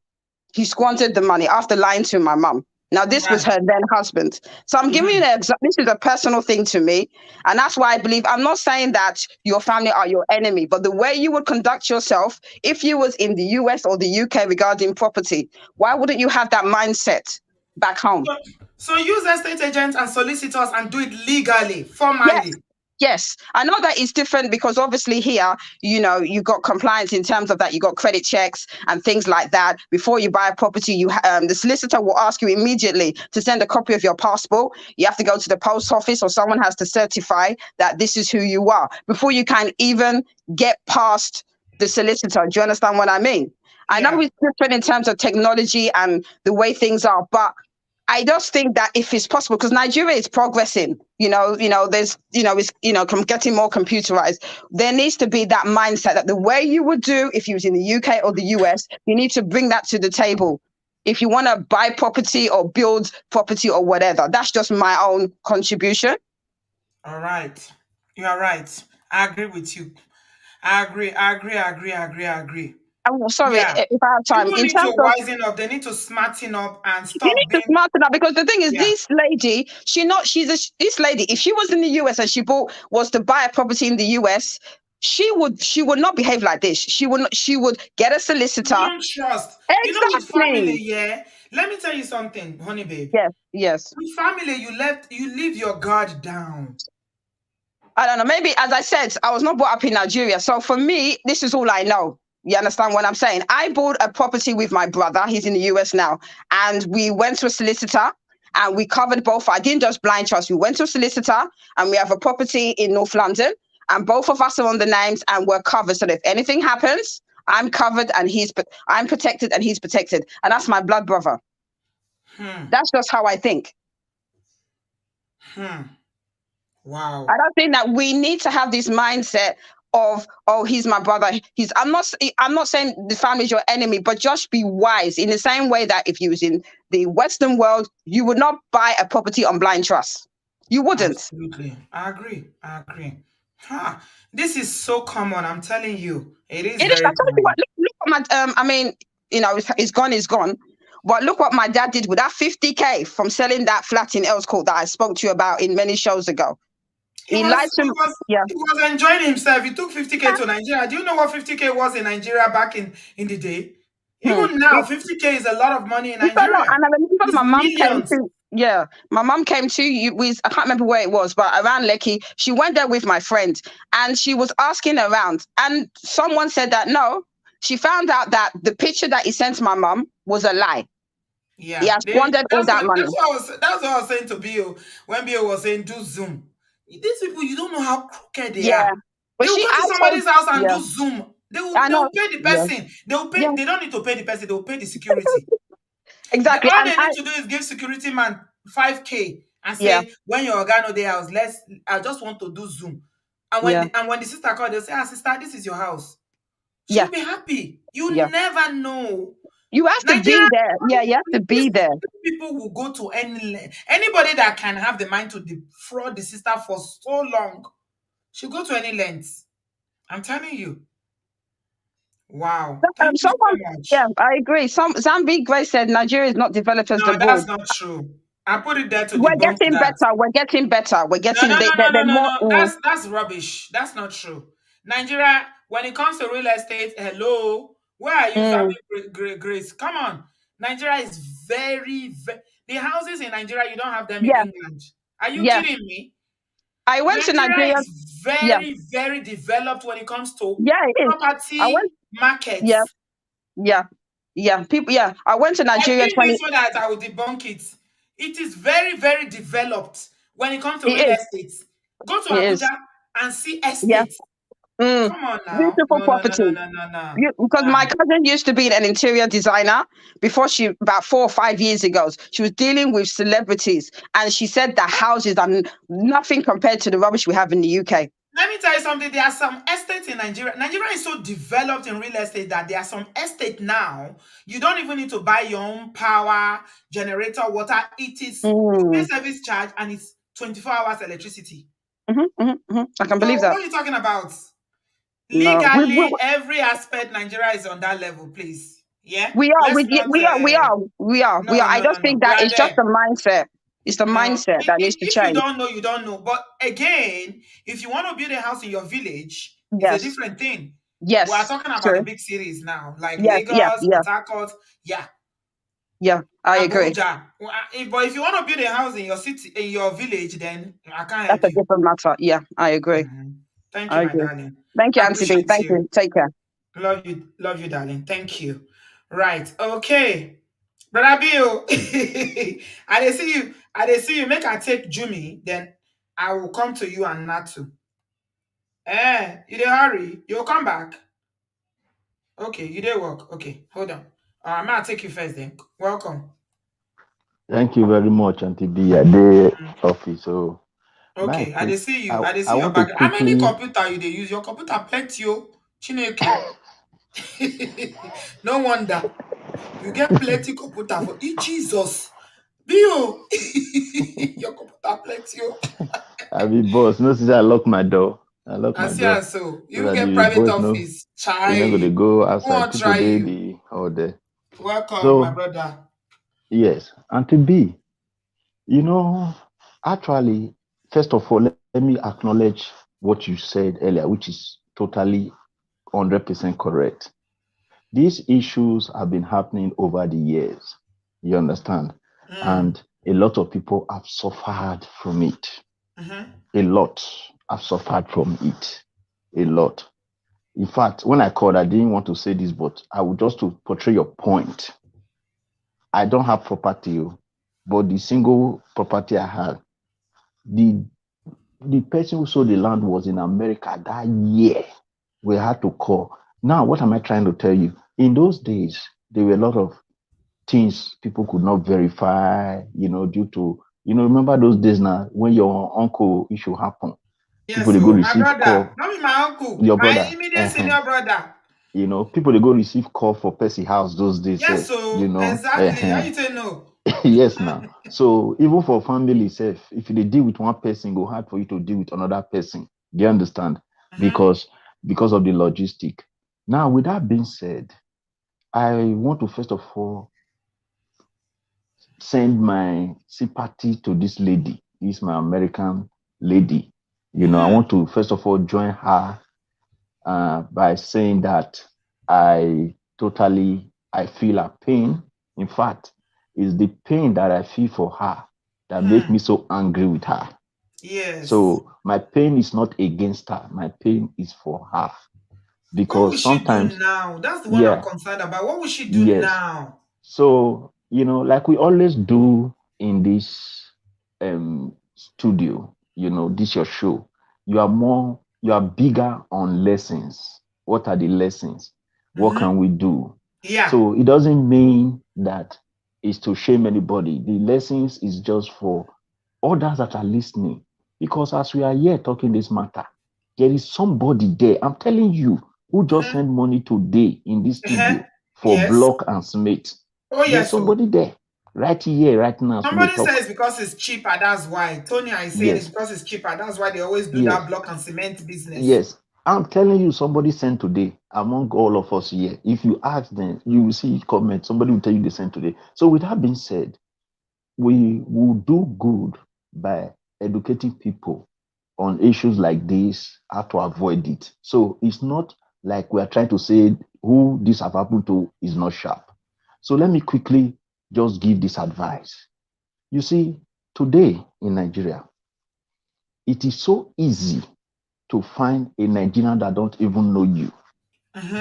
He squandered the money after lying to my mom. Now, this was Right. her then husband. So I'm giving you an example. This is a personal thing to me. And that's why I believe, I'm not saying that your family are your enemy, but the way you would conduct yourself, if you was in the US or the UK regarding property, why wouldn't you have that mindset back home? So use estate agents and solicitors and do it legally, Yes. formally. Yes, I know that it's different because obviously here, you got compliance in terms of that. You got credit checks and things like that. Before you buy a property, the solicitor will ask you immediately to send a copy of your passport. You have to go to the post office, or someone has to certify that this is who you are before you can even get past the solicitor. Do you understand what I mean? I know Yeah. it's different in terms of technology and the way things are, but I just think that if it's possible, because Nigeria is progressing, there's, it's, getting more computerized. There needs to be that mindset that the way you would do if you was in the UK or the US, you need to bring that to the table. If you want to buy property or build property or whatever, that's just my own contribution. All right. You are right. I agree with you. I agree. I agree. I agree. I agree. I agree. I'm sorry Yeah. if I have time. People In need to terms of wisen up. They need to smarten up and you stop need to being. smarten up, because the thing is, Yeah. this lady, this lady, if she was in the US and was to buy a property in the US, she would not behave like this. She would get a You solicitor. don't trust. You know, with family, Exactly. yeah. Let me tell you something, honey babe. Yes, yes. With family, you leave your guard down. I don't know. Maybe, as I said, I was not brought up in Nigeria. So for me, this is all I know. You understand what I'm saying? I bought a property with my brother. He's in the US now. And we went to a solicitor and we covered both. I didn't just blind trust. We went to a solicitor and we have a property in North London. And both of us are on the names and we're covered. So that if anything happens, I'm covered and I'm protected and he's protected. And that's my blood brother. That's just how I think. Wow. I don't think that we need to have this mindset of, oh, he's my brother. I'm not saying the family's your enemy, but just be wise in the same way that if you was in the Western world, you would not buy a property on blind trust. You wouldn't. Absolutely. I agree. This is so common. I'm telling you. It is very I told you common. what, look at my, I mean, you know, it's gone. But look what my dad did with that 50K from selling that flat in Earls Court that I spoke to you about in many shows ago. He was enjoying himself. He took 50K to Nigeria. Do you know what 50K was in Nigeria back in the day? Even now, 50K is a lot of money in Nigeria. And I remember my mum came to, my mum came to, I can't remember where it was, but around Lekki. She went there with my friend and she was asking around. And someone said that, no, she found out that the picture that he sent to my mum was a lie. Yeah. He has squandered all that money. That's what I was saying to Bio when Bio was saying do Zoom. These people, you don't know how crooked they are. But they will go to somebody's house and do Zoom. They will pay the person. They will pay. They don't need to pay the person. They will pay the security. Exactly. All they need to do is give security man 5K and say, when your guy know their house, I just want to do Zoom. And when the sister called, they'll say, sister, this is your house. She'll be happy. You never know. You have to be there. Yeah, you have to be there. People will go to anybody that can have the mind to defraud the sister for so long. She'll go to any lengths. I'm telling you. Wow. Thank you so much. Yeah, I agree. Zambi Grace said Nigeria is not developed as the board. No, that's not true. I put it there to We're getting better. We're getting better. We're getting no. That's rubbish. That's not true. Nigeria, when it comes to real estate, hello, where are you, Zambi Grace? Come on. Nigeria is very, the houses in Nigeria, you don't have them in England. Are you kidding me? I went to Nigeria. Is very, very developed when it comes to property markets. People. I went to Nigeria. So that I will debunk it. It is very, very developed when it comes to real estate. Go to Abuja and see estates. Come on now. Beautiful property. No. Because my cousin used to be an interior designer before about 4 or 5 years ago. She was dealing with celebrities and she said the houses are nothing compared to the rubbish we have in the UK. Let me tell you something. There are some estates in Nigeria. Nigeria is so developed in real estate that there are some estates now. You don't even need to buy your own power, generator, water. It is you pay service charge and it's 24 hours electricity. I can believe that. What are you talking about? Legally, every aspect, Nigeria is on that level, please. Yeah, we are. I don't think that it's just the mindset. It's the mindset that needs to change. If you don't know, you don't know. But again, if you want to build a house in your village, it's a different thing. Yes, we are talking about the big cities now, like Lagos, Port Harcourt. Yeah, I agree. But if you want to build a house in your city, in your village, then I can't help you. That's a different matter. Yeah, I agree. Thank you, my darling. Thank you, Auntie B. Thank you. Take care. Love you, darling. Thank you. Right. Okay. Brother Bill, I see you. Make I take Jumi, then I will come to you and Natu. You dey hurry. You'll come back. Okay, you dey work. Okay, hold on. I'm gonna take you first then. Welcome. Thank you very much, Auntie B. At the office. So okay, I dey see you. I dey see your back. How many computer you dey use? Your computer plenty, Chineke. No wonder. You get plenty computer for Jesus. Bio. Your computer plenty. I be boss. No, since I lock my door. I lock my door. So you get private office. Child. You're not gonna go outside. People all day. Welcome, my brother. Yes, Auntie B. You know, actually, first of all, let me acknowledge what you said earlier, which is totally 100% correct. These issues have been happening over the years. You understand? And a lot of people have suffered from it. A lot have suffered from it. A lot. In fact, when I called, I didn't want to say this, but I would just to portray your point. I don't have property, but the single property I had, the person who sold the land was in America that year. We had to call. Now, what am I trying to tell you? In those days, there were a lot of things people could not verify, due to, remember those days now when your uncle issue happened. Yes, people they so go my receive brother, call. not me, my uncle, Your my brother. immediate senior brother. People they go receive call for Percy house those days. Yes, so exactly. How you say no? Yes, now. So even for family itself, if you deal with one person, go hard for you to deal with another person. Do you understand? Because of the logistic. Now, with that being said, I want to first of all send my sympathy to this lady. This is my American lady. I want to first of all join her by saying that I feel her pain. In fact, it's the pain that I feel for her that make me so angry with her. Yes. So my pain is not against her. My pain is for her. Because what will sometimes she do now? That's the one I'm concerned about. What will she do now? So, like we always do in this studio, this your show, you are bigger on lessons. What are the lessons? What can we do? Yeah. So it doesn't mean that it's to shame anybody. The lessons is just for others that are listening. Because as we are here talking this matter, there is somebody there, I'm telling you, who just sent money today in this studio for block and smith. Oh, yes. There's somebody there, right here, right now. Somebody says because it's cheaper, that's why. Tony, I say it's because it's cheaper. That's why they always do that block and cement business. Yes. I'm telling you, somebody sent today among all of us here. If you ask them, you will see comment. Somebody will tell you they sent today. So with that being said, we will do good by educating people on issues like this, how to avoid it. So it's not like we are trying to say who this have happened to is not sharp. So let me quickly just give this advice. You see, today in Nigeria, it is so easy to find a Nigerian that don't even know you,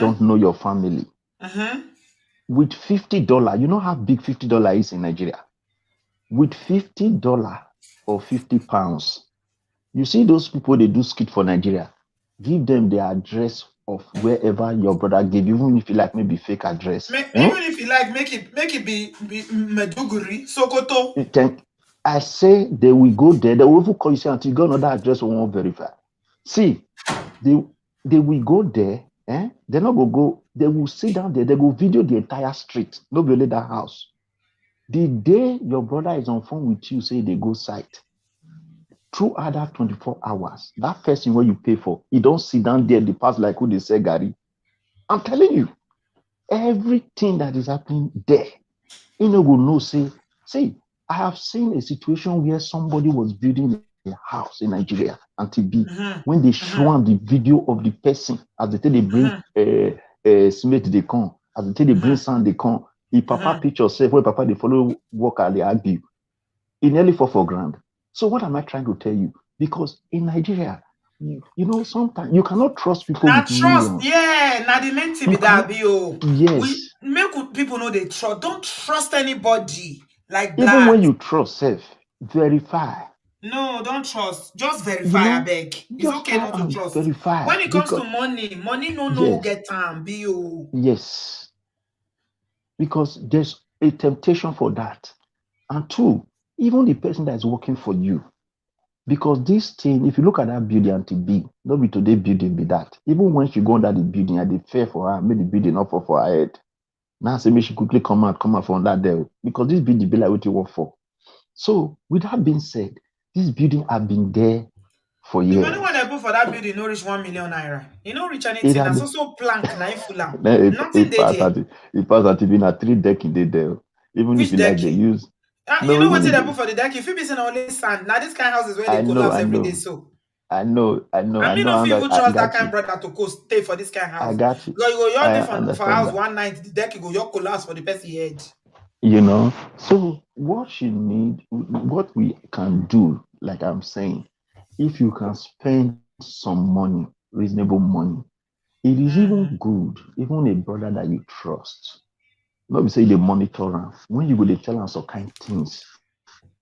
don't know your family. With $50, you know how big $50 is in Nigeria? With $50 or 50 pounds, you see those people, they do skit for Nigeria. Give them the address of wherever your brother gave, even if you like maybe fake address. Even if you like, make it be Meduguri, Sokoto. I say they will go there. They will even call you say until you got another address we won't verify. See, they will go there. They're not going to go. They will sit down there. They will video the entire street. Nobody that house. The day your brother is on phone with you, say they go site. Throughout that 24 hours, that person where you pay for, you don't sit down there, the pass like who they say Gary. I'm telling you, everything that is happening there, you know, will know, say, I have seen a situation where somebody was building a house in Nigeria, Antibi, when they show them the video of the person, as they tell they bring cement, they come, as they tell they bring sand, they come. If Papa picture self, where Papa they follow work and they argue, it nearly fall for grand. So what am I trying to tell you? Because in Nigeria, you know, sometimes you cannot trust people with millions. Yeah, now the main thing be that yes. We make people know they trust. Don't trust anybody like that. Even when you trust self, verify. No, don't trust. Just verify, I beg. It's okay not to trust. Verify. When it comes to money no get time, Yes. Because there's a temptation for that. And two, even the person that is working for you. Because this thing, if you look at that building until B, not be today building be that. Even when she go under the building, I did fear for her, made the building up for her head. Now say me she quickly come out from that there. Because this building be like what you work for. So with that being said, this building have been there for years. The money when I put for that building no reach 1 million naira. You don't reach anything. That's also plank, Nothing they it passed at even a 3 deck in the there. Even Which if you like they use. You know what they put for the deck? If you be saying only sand, now this kind of houses where they collapse every day. So I know. I mean, if you trust that kind of brother to go stay for this kind of house. I got you. Because you go your for house one night, the deck you go your collapse for the person head. you know. So what she need, what we can do, like I'm saying, if you can spend some money, reasonable money, it is even Mm. good, even a brother that you trust. Not be say they monitor am. When you go they tell am some kind things,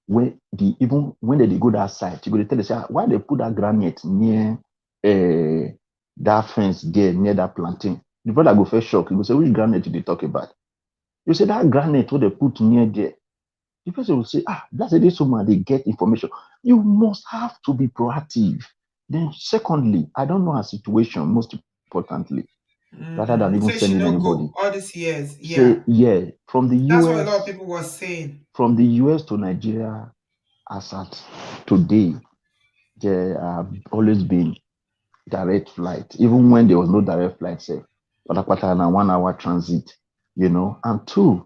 when even when they go that side, you go dey tell them say, "Ah, why they put that granite near that fence there near that plantain?" The brother go first shock. He go say, "Which granite you dey talk about?" You say that granite what they put near there. The person will say, "Ah, that's a this woman, they get information." You must have to be proactive. Then, secondly, I don't know her situation, most importantly, rather than even Say she sending no anybody. go all these years. Yeah. Say, yeah, from the That's what a lot of US, people was saying. from the US to Nigeria, as at today, there have always been direct flight, even when there was no direct flight, say, Patapata na 1 hour transit, you know. And two,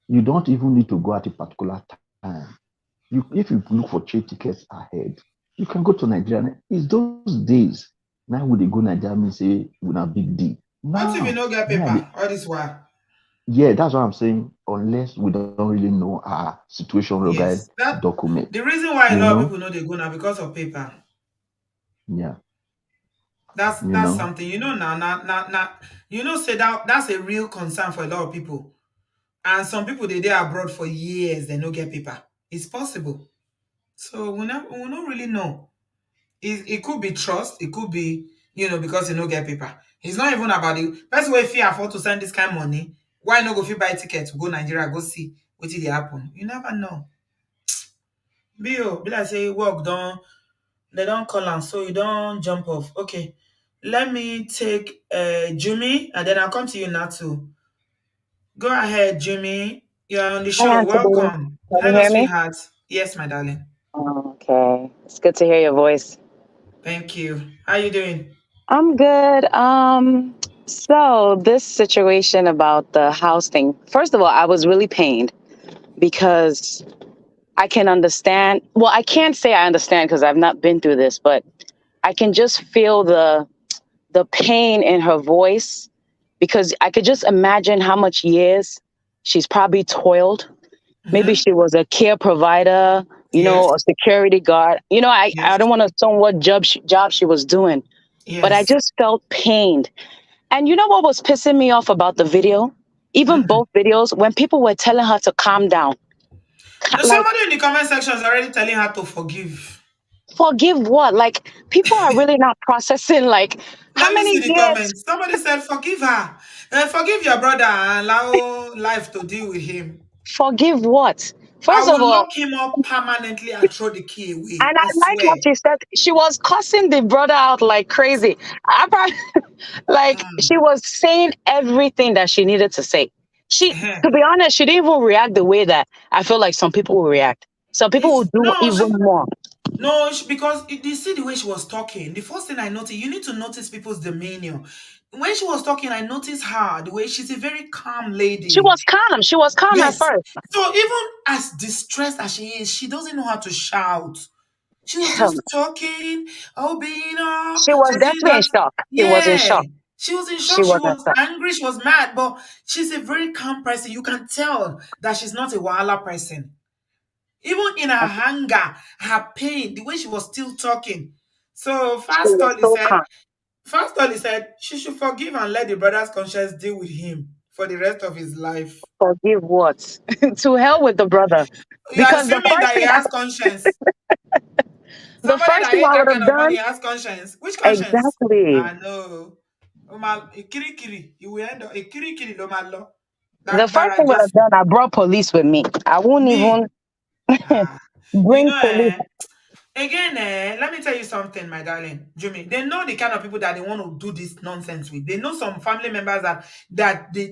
you don't even need to go at a particular time. If you look for trade tickets ahead, you can go to Nigeria. It's those days. Now would they go Nigeria mean say with a big deal. What if you Now, no get me paper? All this while. yeah, that's what I'm saying. Unless we don't really know our situation regarding Yes. That document, the reason why a you lot of know, people know they go now because of paper. yeah, you That's know, something. Now. Say that's a real concern for a lot of people. And some people they abroad for years, they no get paper. It's possible. So we don't really know. It could be trust, it could be, because you no get paper. It's not even about the best way if you afford to send this kind of money. Why not go fit buy ticket to go Nigeria, go see what did happen? You never know. Be like say work done, they don't call am, so you don't jump off. Okay. Let me take Jimmy and then I'll come to you now too. Go ahead, Jimmy. You're on the Hi, show. Auntie Boo. Welcome. Can you Hello, hear me? sweetheart. Yes, my darling. Okay. It's good to hear your voice. Thank you. How you doing? I'm good. So this situation about the house thing. First of all, I was really pained because I can understand. Well, I can't say I understand because I've not been through this, but I can just feel the pain in her voice because I could just imagine how much years she's probably toiled. Maybe Mm-hmm. she was a care provider, Yes. a security guard. I Yes. don't want to assume what job she was doing, but I Yes. just felt pained. And you know what was pissing me off about the video? Even Mm-mm. both videos, when people were telling her to calm down, No, like, somebody in the comment section is already telling her to forgive. forgive what? Like, people are really not processing, like, how Let me many see the years? comments. Somebody said, forgive her. Forgive your brother and allow life to deal with him. Forgive what? I First of will all, lock him up permanently and throw the key away. and I I like what swear. she said. She was cussing the brother out like crazy. I probably, like, she Mm. was saying everything that she needed to say. To be honest, she didn't even react the way that I feel like some people will react. Some people will It's do no, even more. no, because you see the way she was talking. The first thing I noticed, you need to notice people's demeanor. When she was talking, I noticed her the way she's a very calm She lady. was calm. She was calm at Yes. first. So even as distressed as she is, she doesn't know how to shout. She was just talking, oh, being She was so this, definitely in that. shock. She was in Yeah. shock. She was in She shock. She was in was shock. angry. She was mad. But she's a very calm person. You can tell that she's not a Wahala person. Even in her anger, her pain, the way she was still talking. So She was so calm. First all he said, she should forgive and let the brother's conscience deal with him for the rest of his life. Forgive what? To hell with the brother. You are Because assuming that he has conscience. the Somebody first that thing ate I would that kind have of done, money has conscience. Which conscience? exactly. I know. A kiri kiri. You will end up a kiri kiri lo ma lo. The That first bara thing I would have Jesu. done, I brought police with me. I won't Me. even Ah. You bring know, police. again, let me tell you something, my darling, Jimmy. They know the kind of people that they want to do this nonsense with. They know some family members that they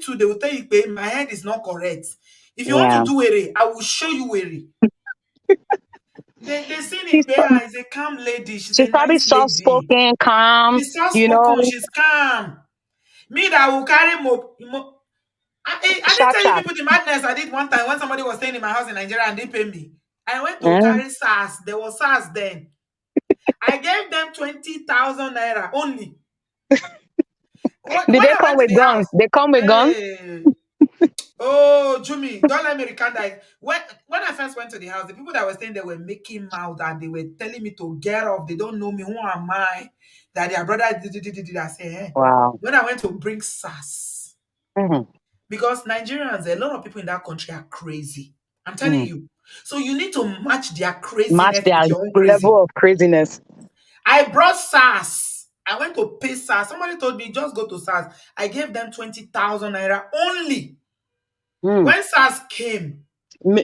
too they will tell you, "Babe, my head is not correct. If you want to Yeah. do were, I will show you were." They seen She's, it. Beha is a calm lady. She's she's a probably nice soft lady. spoken, calm, She's soft you spoken. know, She's calm. Me that will carry I didn't sharp, tell you sharp. people the madness I did one time when somebody was staying in my house in Nigeria and they pay me. I went to Mm. carry SARS. There was SARS then. I gave them 20,000 naira only. When Did they I come went to with the guns? house, They come with guns? hey, Oh, Jimmy, don't let me recount that. When I first went to the house, the people that were staying there were making mouth and they were telling me to get off. They don't know me. Who am I? That their brother did. I say, eh. Wow. When I went to bring SAS, Mm, because Nigerians, a lot of people in that country are crazy. I'm telling mm. you. So you need to match their Match craziness their with your own crazy. level of craziness. I brought SAS. I went to pay SAS. Somebody told me just go to SAS. I gave them 20,000 naira only. Mm. When SAS came,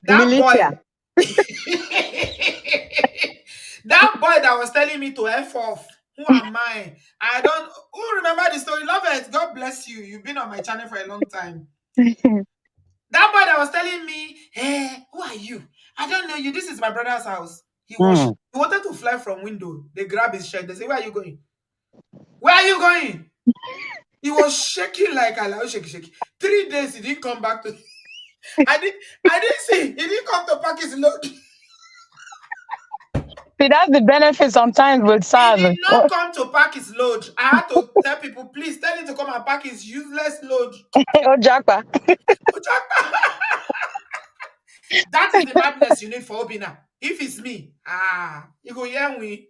that Militia. boy, that boy that was telling me to F off, who am I? I don't, who remember the story? Love it. God bless you. You've been on my channel for a long time. That boy that was telling me, hey, who are you? I don't know you. This is my brother's house. Mm. He wanted to fly from window. They grab his shirt. They say, where are you going? Where are you going? He was shaking like a loud shaky. 3 days he didn't come back to. I didn't see. He didn't come to pack his load. See, that's the benefit sometimes with He SARS. did not come to pack his load. I had to tell people, please tell him to come and pack his useless load. Oh, Jackpa. That is the madness you need for Obina. If it's me, you go hear me.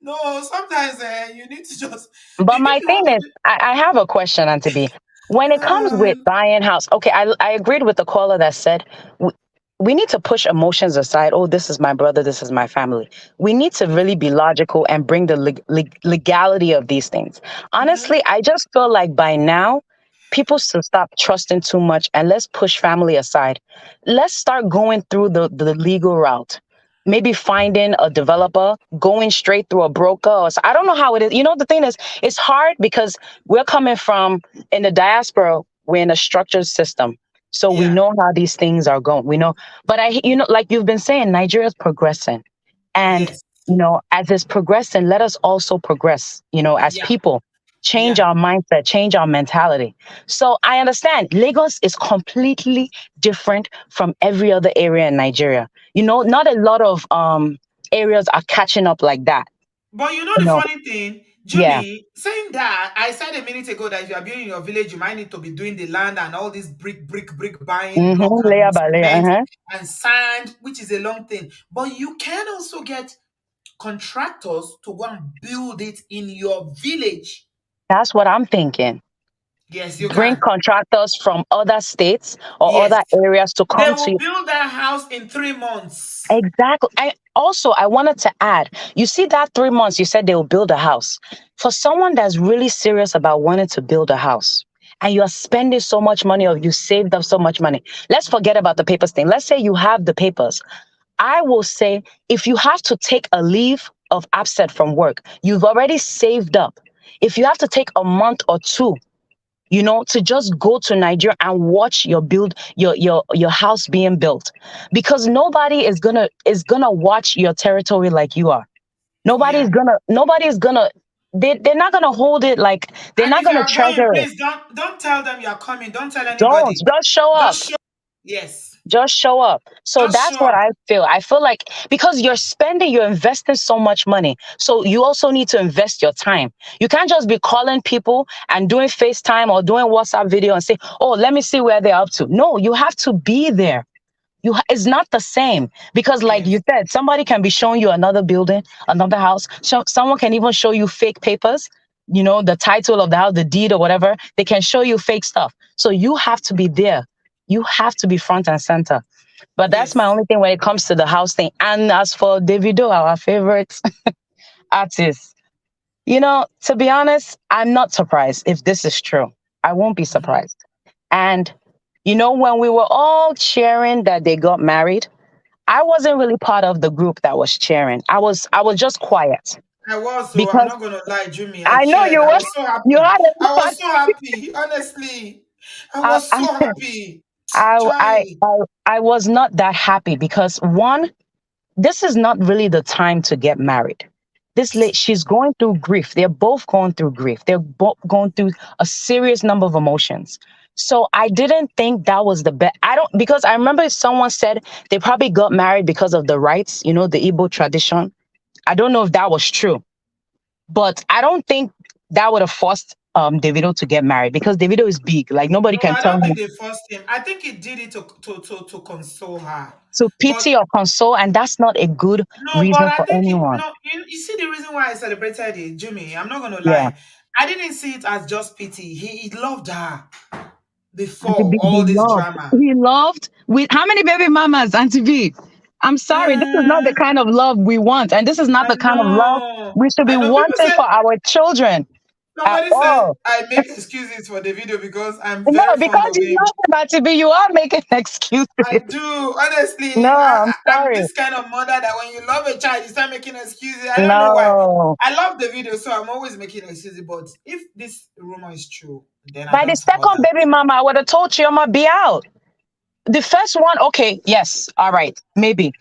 No, sometimes you need to just But if my you thing want to is, I have a question, Auntie B. When it comes uh, with buying house, okay, I agreed with the caller that said we need to push emotions aside. Oh, this is my brother, this is my family. We need to really be logical and bring the legality of these things. mhm. Honestly, I just feel like by now, people should stop trusting too much and let's push family aside. Let's start going through the legal route. Maybe finding a developer, going straight through a broker. Or, I don't know how it is. You know, the thing is, it's hard because we're coming from in the diaspora, we're in a structured system. So we Yeah. know how these things are going. We know, but like you've been saying, Nigeria's progressing. And, Yes. as it's progressing, let us also progress, as Yeah. people, change Yeah. our mindset, change our mentality. So I understand Lagos is completely different from every other area in Nigeria. Not a lot of areas are catching up like that. But you know You the know, funny thing, yeah. Jimmy, saying that, I said a minute ago that if you are building your village, you might need to be doing the land and all this brick buying, block Mm-hmm. Layer and by layer. cement Uh-huh. and sand, which is a long thing. But you can also get contractors to go and build it in your village. That's what I'm thinking. Yes, you Bring can. contractors from other states or Yes. other areas to They come to will you. build that house in 3 months. Exactly. I wanted to add, you see that 3 months you said they will build a house. For someone that's really serious about wanting to build a house and you're spending so much money or you saved up so much money, let's forget about the papers thing. Let's say you have the papers. I will say if you have to take a leave of absence from work, you've already saved up. If you have to take a month or two, to just go to Nigeria and watch your house being built, because nobody is gonna watch your territory like you are. Yeah. Nobody's gonna they're not gonna hold it like they're And not if you gonna are going, treasure it. please don't tell them you are coming. Don't tell Don't anybody. just show up. Just show. Yes. Just show up. So Just that's show what up. I feel like because you're investing so much money. So you also need to invest your time. You can't just be calling people and doing FaceTime or doing WhatsApp video and say, oh, let me see where they're up to. No, you have to be there. It's not the same because, like Yes. you said, somebody can be showing you another building, another house. Someone can even show you fake papers, the title of the house, the deed or whatever. They can show you fake stuff. So you have to be there. You have to be front and center. But that's my Yes. only thing when it comes to the house thing. And as for Davido, our favorite artist, to be honest, I'm not surprised if this is true. I won't be Mhm. surprised. And when we were all cheering that they got married, I wasn't really part of the group that was cheering. I was just quiet I was, so I'm because not gonna lie, Jimmy. I I know cheered. you I were was so you happy. had I a was so happy. Honestly, I I, was I, so happy. I, I, Chai. I, I was not that happy because one, this is not really the time to get married. She's going through grief. They're both going through grief. They're both going through a serious number of emotions. So I didn't think that was the best. I don't, because I remember someone said they probably got married because of the rites, the Igbo tradition. I don't know if that was true, but I don't think that would have forced Davido to get married because Davido is big. Like nobody No, can I tell don't think him they forced him. I think he did it to console her. to But pity or console, and that's not a good no, but reason I for think it, anyone. no. You see the reason why I celebrated it, Jimmy. I'm not gonna Yeah. lie. I didn't see it as just pity. He loved her Auntie before B, all this drama. he loved with how many baby mamas, Auntie B? I'm sorry, this is not the Uh, kind of love we want, and this is not I the kind of love know. we should be I know. People wanting said for our children at somebody said all. I make excuses for the video because I'm No, very fond because of you him. love him, Auntie B, you are making excuses. I do. Honestly, No, I'm I'm sorry. this kind of mother that when you love a child, you start making excuses. I don't know why. No. I love the video, so I'm always making excuses. But if this rumor is true, then I By the don't support second that. baby mama, I would have told Chioma be out. The first one, okay, yes, all right, maybe.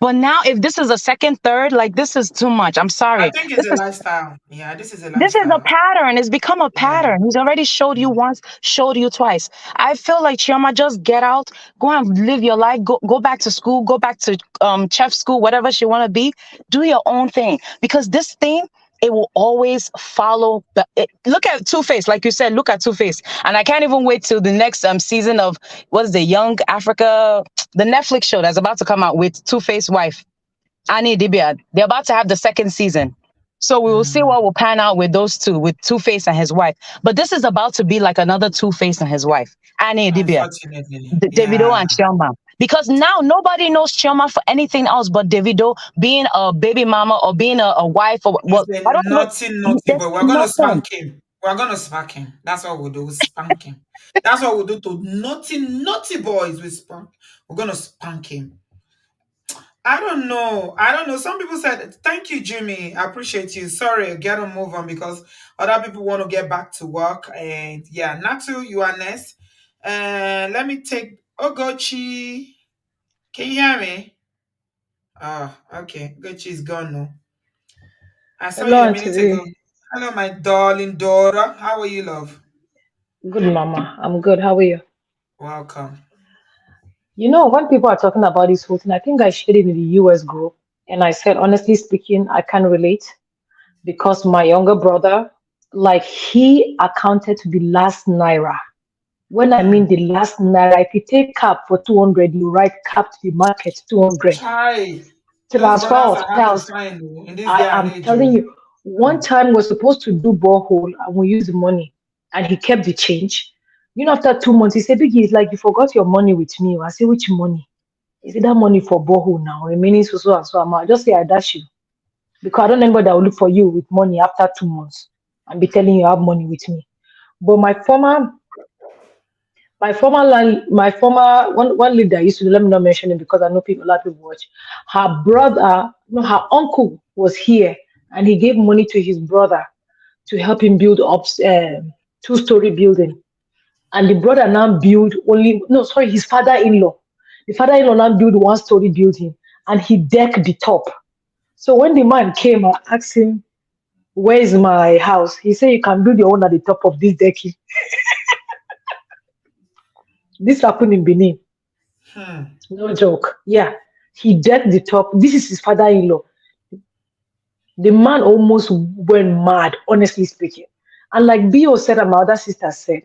But now, if this is a second, third, like this is too much. I'm I sorry. think it's a lifestyle. Yeah, this is a This is a lifestyle. pattern. It's become a Yeah. pattern. He's already showed you once, showed you twice. I feel like Chioma, just get out, go and live your life, go back to school, go back to chef school, whatever she want to be. Do your own thing because this thing. It will always follow. Look at Two Face, like you said. Look at Two Face, and I can't even wait till the next season of what is the Young Africa, the Netflix show that's about to come out with Two Face wife. Annie Dibia. They're about to have the second season. So we will see Mm, what will pan out with those two, with Two Face and his wife. But this is about to be like another Two Face and his wife, Annie Dibia, unfortunately. Davido Yeah. and Chioma. Because now nobody knows Chioma for anything else but Davido being a baby mama or being a wife or He's well, I a don't naughty, even. naughty There's boy. We're gonna nothing. spank him. We're gonna spank him. That's what we'll do. We'll spank him. That's what we'll do to naughty, naughty boys. We spank. We're gonna spank him. I don't know. I don't know. Some people said, thank you, Jimmy. I appreciate you. Sorry, get to move on because other people want to get back to work. And yeah, Natu, you are next. Let me take Ogochi. Can you hear me? Ah, okay. Ogochi is gone now. I saw Hello, you a Auntie minute ago. V. Hello, my darling daughter. How are you, love? Good, Mama. I'm good. How are you? Welcome. You know, when people are talking about this whole thing, I think I shared it in the US group. And I said, honestly speaking, I can relate because my younger brother, like, he accounted to the last naira. When I mean Hmm. the last naira, if you take cap for 200, you write cap to the market 200. Chai. Those Transfer brothers of are hard to cows. find oh, in this I day and am age. telling Oh. you, one Hmm. time we're supposed to do borehole and we used the money and he kept the change. You know, after 2 months, he said, Biggie, it's like you forgot your money with me. I say, which money? He said, that money for borehole now, remaining so and so amount. I just say, I dash you. Because I don't know anybody that will look for you with money after 2 months and be telling you have money with me. But my former one leader I used to do, let me not mention it because I know people, a lot of people watch. Her brother, no, her uncle was here and he gave money to his brother to help him build up two-story building. And the brother now build only no, sorry, his father-in-law. The father-in-law now build one-story building and he decked the top. So when the man came, I asked him, where is my house? He said, you can build your own at the top of this decking. This happened in Benin. Hmm. No joke. Yeah. He decked the top. This is his father in law. The man almost went mad, honestly speaking. And like Bio said, and my other sister said,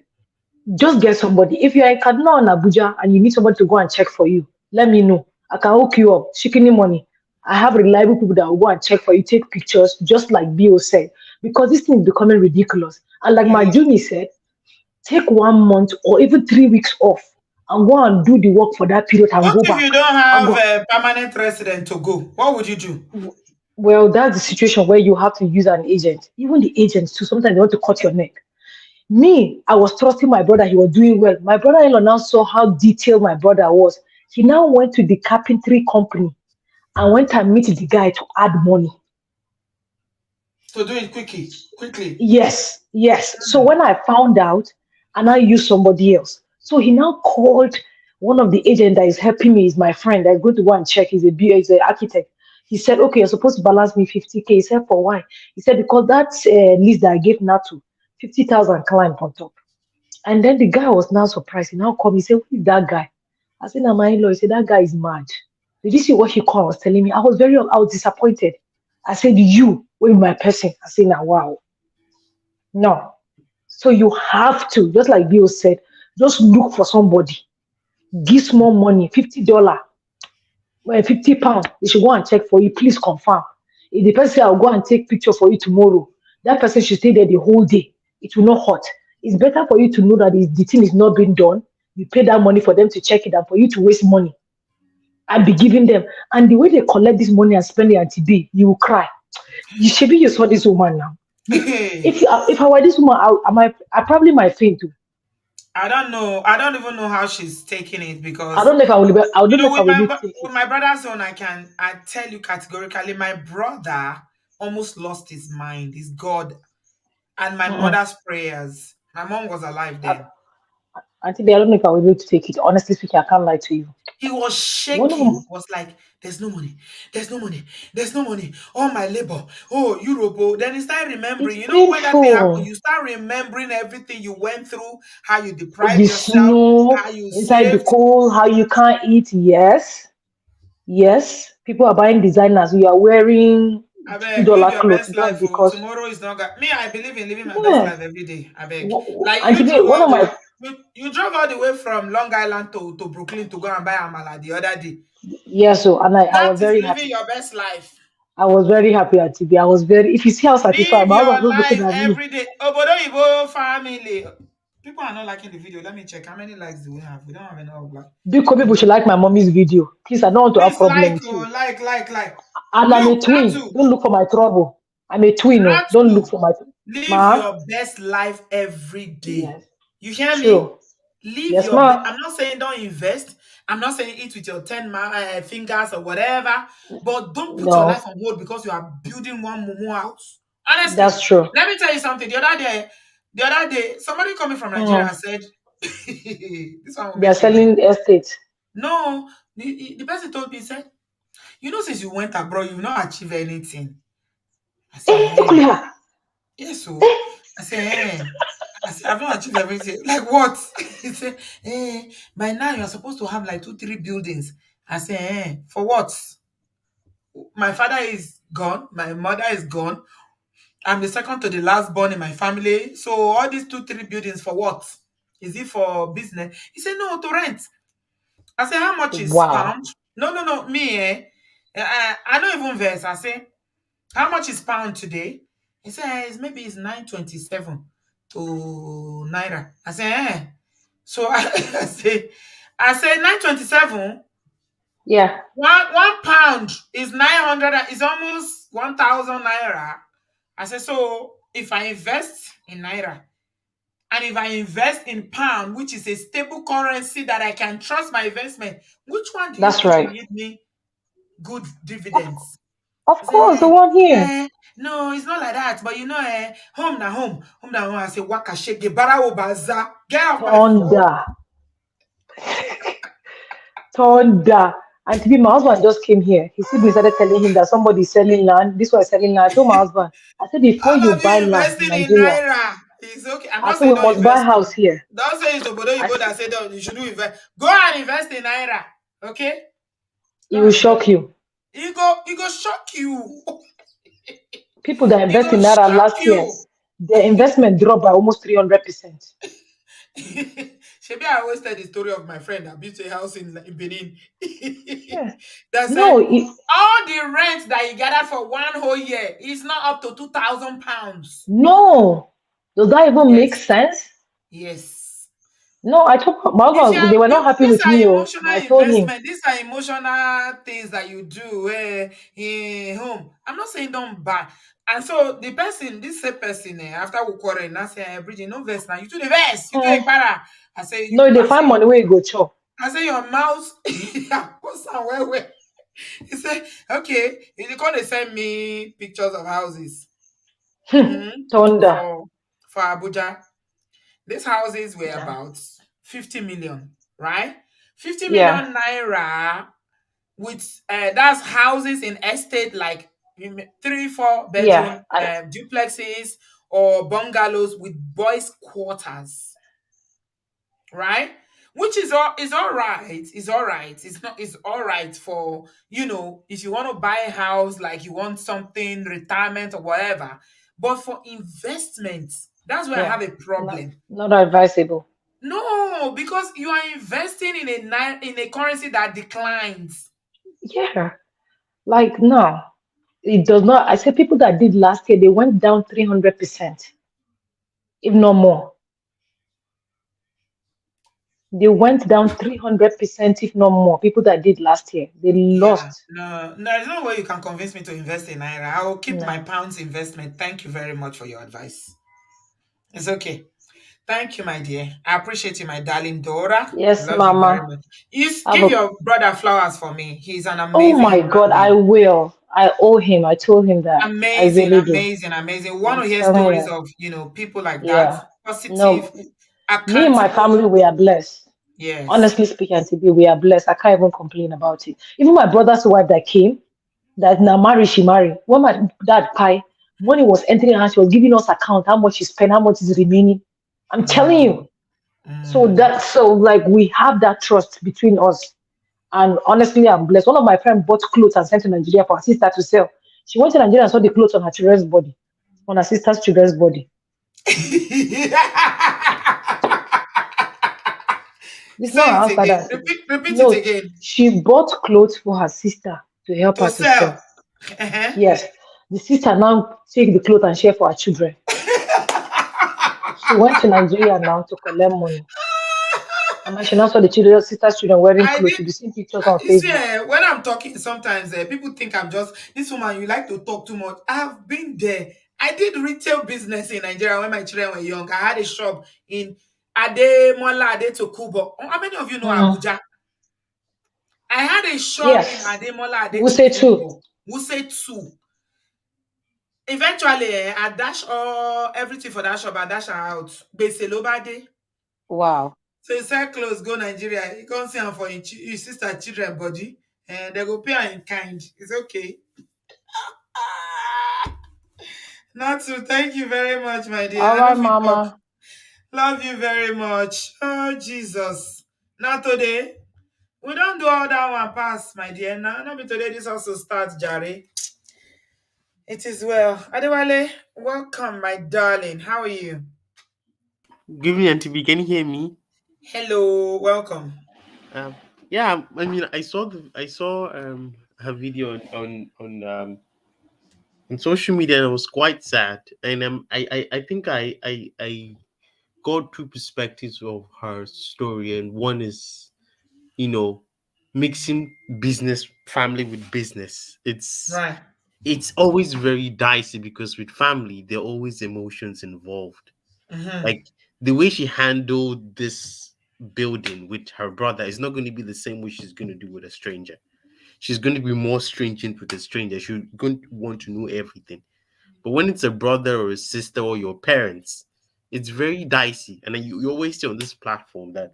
just get somebody. If you're in Kaduna or Abuja and you need somebody to go and check for you, let me know. I can hook you up. Shikini money. I have reliable people that will go and check for you, take pictures, just like Bio said. Because this thing is becoming ridiculous. And like my Yeah. Juni said, take 1 month or even 3 weeks off and go and do the work for that period and What go if back you don't and have go. a permanent resident to go? What would you do? Well, that's the situation where you have to use an agent. Even the agents too, sometimes they want to cut your neck. Me, I was trusting my brother, he was doing well. My brother-in-law now saw how detailed my brother was. He now went to the carpentry company and went and meet the guy to add money. To do it quickly. Yes, yes. So Hmm. when I found out, and I used somebody else. So he now called one of the agent that is helping me, is my friend that's going to go and check. He's an architect. He said, okay, you're supposed to balance me 50K. He said, for why? He said, because that's list that I gave Natu, 50,000 climb on top. And then the guy was now surprised. He now called me. He said, who is that guy? I said, "Nah, my in-law." He said, that guy is mad. Did you see what he called? Was telling me? I was disappointed. I said, you, with my person. I said, now, wow. No. So you have to, just like Bill said, just look for somebody, give small money, $50, £50. They should go and check for you. Please confirm. If the person say, I'll go and take picture for you tomorrow, that person should stay there the whole day. It will not hurt. It's better for you to know that the thing is not being done. You pay that money for them to check it, and for you to waste money and be giving them. And the way they collect this money and spend it until B, you will cry. You should be, you saw this woman now. If I were this woman, I probably might faint too. I don't know. I don't even know how she's taking it I because don't know if I will. I don't know if I with will even take with it. my brother's son, I tell you categorically, my brother almost lost his mind. His God and my Mm-mm. mother's prayers. My mom was alive I, then. Auntie, B, I don't know if I will be able to take it. Honestly speaking, I can't lie to you. He was One shaking. of Was like, "There's no money. There's no money. There's no money. All my labor. Oh, Europe. Oh." Then he started it's remembering. You know, when that thing happened, painful. you start remembering everything you went through, how you deprived The yourself, snow how you inside the saved. cold, how you can't eat. Yes, yes. People are buying designers. You are wearing I two beg, live dollar your clothes best life. just Oh, because. tomorrow is not got me. I believe in living my best Yeah. life every day. I beg. Like Auntie, you B, drove one all of the way. my You drove all the way from Long Island to Brooklyn to go and buy Amala the other day. yeah. So and I That was is very living happy. your best life. I was very happy at TB. I was very. If you see how satisfied, Live my husband your was looking life at me. every day. Obodoyibo family. People are not liking the video. Let me check. How many likes do we have? We don't have enough. Like, Because we people don't. should like my mommy's video. Please, I don't want to have Please problem like, with you. oh, like. And I'm Look, a that twin. too. Don't look for my trouble. I'm a twin. Oh, That don't look too. for my Live ma. your best life every day. Yes, You hear me? true. Live Yes, your ma. I'm not saying don't invest. I'm not saying eat with your 10 fingers or whatever, but don't put your life No, on hold because you are building one mumu house. Honestly, that's true. let me tell you something. The other day, somebody coming from Nigeria Mm. said, this one will They are make you laugh. selling estate. No, the person told me, said, since you went abroad, you've not achieved anything. I said, Eh, Tukulia. yes, so I said, I said, I've not achieved everything. Like what? He said, by now you're supposed to have like 2, 3 buildings. I said, for what? My father is gone, my mother is gone. I'm the second to the last born in my family. So all these 2, 3 buildings for what? Is it for business? He said, no, to rent. I said, how much is Wow. pound? No, me, I don't even verse. I say, how much is pound today? He says maybe it's 927 to naira. I say, So I say 927. Yeah, One pound is 900. Is almost 1,000 naira. I say, so if I invest in naira and if I invest in pound, which is a stable currency that I can trust my investment, which one do you that's think will right. give me good Of, dividends? of I course, the say, one here. no, it's not like that. But home na home. Home na home. I say, waka shake, barawo baza. Get off my phone. Thunder. Thunder. And to be, my husband just came here. His sibling started telling him that somebody is selling land. This one is selling land. I told my husband, I said, before All you of buy you land in investing in Nigeria, Naira. It's okay. I'm I not said, saying we don't must buy invest. house here. Don't say it's Obodo I Yibo said, that said you should do invest. Go and invest in Naira. Okay? it Go will and invest. shock you. It go shock you. People that It invest go in Naira shock last year, you. their investment dropped by almost 300%. Shebi, I always tell the story of my friend that built a house in Benin. Yes. That No, said, all the rent that he gathered for one whole year is not up to £2,000. no. Does that even make Yes, sense? yes. No, I told my If you husband, are, they were not happy these with are me, oh, but emotional I told him, investment. These are emotional things that you do in home. I'm not saying don't buy. And so the person, this same person, after we quarrel, now say, Bridget, no verse now. You do the verse. You do a "Hmm, para. I say you. no, they I say find your. money where you go chop. I say your mouth. What's that? Where? He said, okay. He going to send me pictures of houses. Thunder. For Abuja. These houses were Yeah. about 50 million, right? 50 Yeah. million naira with that's houses in estate like 3, 4 bedroom Yeah. And duplexes or bungalows with boys' quarters, right? Which is all right. It's all right. It's not. It's all right for if you want to buy a house, like you want something retirement or whatever. But for investment, That's where I Yeah. have a Not problem. not advisable. No, because you are investing in in a currency that declines. Yeah. Like no. It does not. I say people that did last year, they went down 300%, if not more. They went down 300%, if not more. People that did last year, they Yeah, lost. no, no, there's no way you can convince me to invest in naira. I will keep my No. pounds investment. Thank you very much for your advice. It's okay. Thank you, my dear. I appreciate you, my darling Dora. Yes, Love you very Mama. much. You Have give a your brother flowers for me. He's an Oh amazing my human God, I being. will. I owe him. I told him that. I Amazing, really do. amazing, amazing. We want I'm to hear telling stories you. of, people like that. Yeah. Positive, No, me and my family, accountable. we are blessed. Yes. Honestly speaking, Tibi, we are blessed. I can't even complain about it. Even my brother's wife that came, that now marry, she married. When my dad pie, money was entering her, she was giving us account, how much she spent, how much is remaining. I'm telling Mm, you. mm. So like we have that trust between us. And honestly, I'm blessed. One of my friends bought clothes and sent to Nigeria for her sister to sell. She went to Nigeria and saw the clothes on her children's body, on her sister's children's body. It's not Say her it house like again. that. Repeat it No, again. she bought clothes for her sister to help To her to sell. sell. Yes. The sister now take the clothes and share for her children. She went to Nigeria now to collect money. And now she now saw the children, sister's children wearing I clothes did. with the same pictures on You see, Facebook. when I'm talking, sometimes people think I'm just this woman. You like to talk too much. I've been there. I did retail business in Nigeria when my children were young. I had a shop in Ademola Adetokubo. How many of you know Mm. Abuja? I had a shop in Yes. Ademola We'll say two. Adetokubo. Wuse 2. Eventually, I dash all everything for that shop. I dash her out. Gbese ló bá dé. Wow. So you sell clothes, go Nigeria. You can't see am for your sister children body, and they go pay her in kind. It's okay. Ah, not to. Thank you very much, my dear. All I know right, if you talk. Mama. Love you very much. Oh Jesus. Not today. We don't do all that one pass, my dear. Now, not be today. This also starts, Jare. It is well. Adewale, welcome, my darling. How are you? Give me Auntie B, can you hear me? Hello, welcome. Um, yeah, I mean, I saw her video on social media, and it was quite sad. And I think I got two perspectives of her story, and one is, you know mixing business family with business. Right. It's always very dicey because with family there are always emotions involved. Mm-hmm. Like the way she handled this building with her brother is not going to be the same way she's going to do with a stranger. She's going to be more stringent with a stranger. She's going to want to know everything. But when it's a brother or a sister or your parents, it's very dicey. And then you always say on this platform that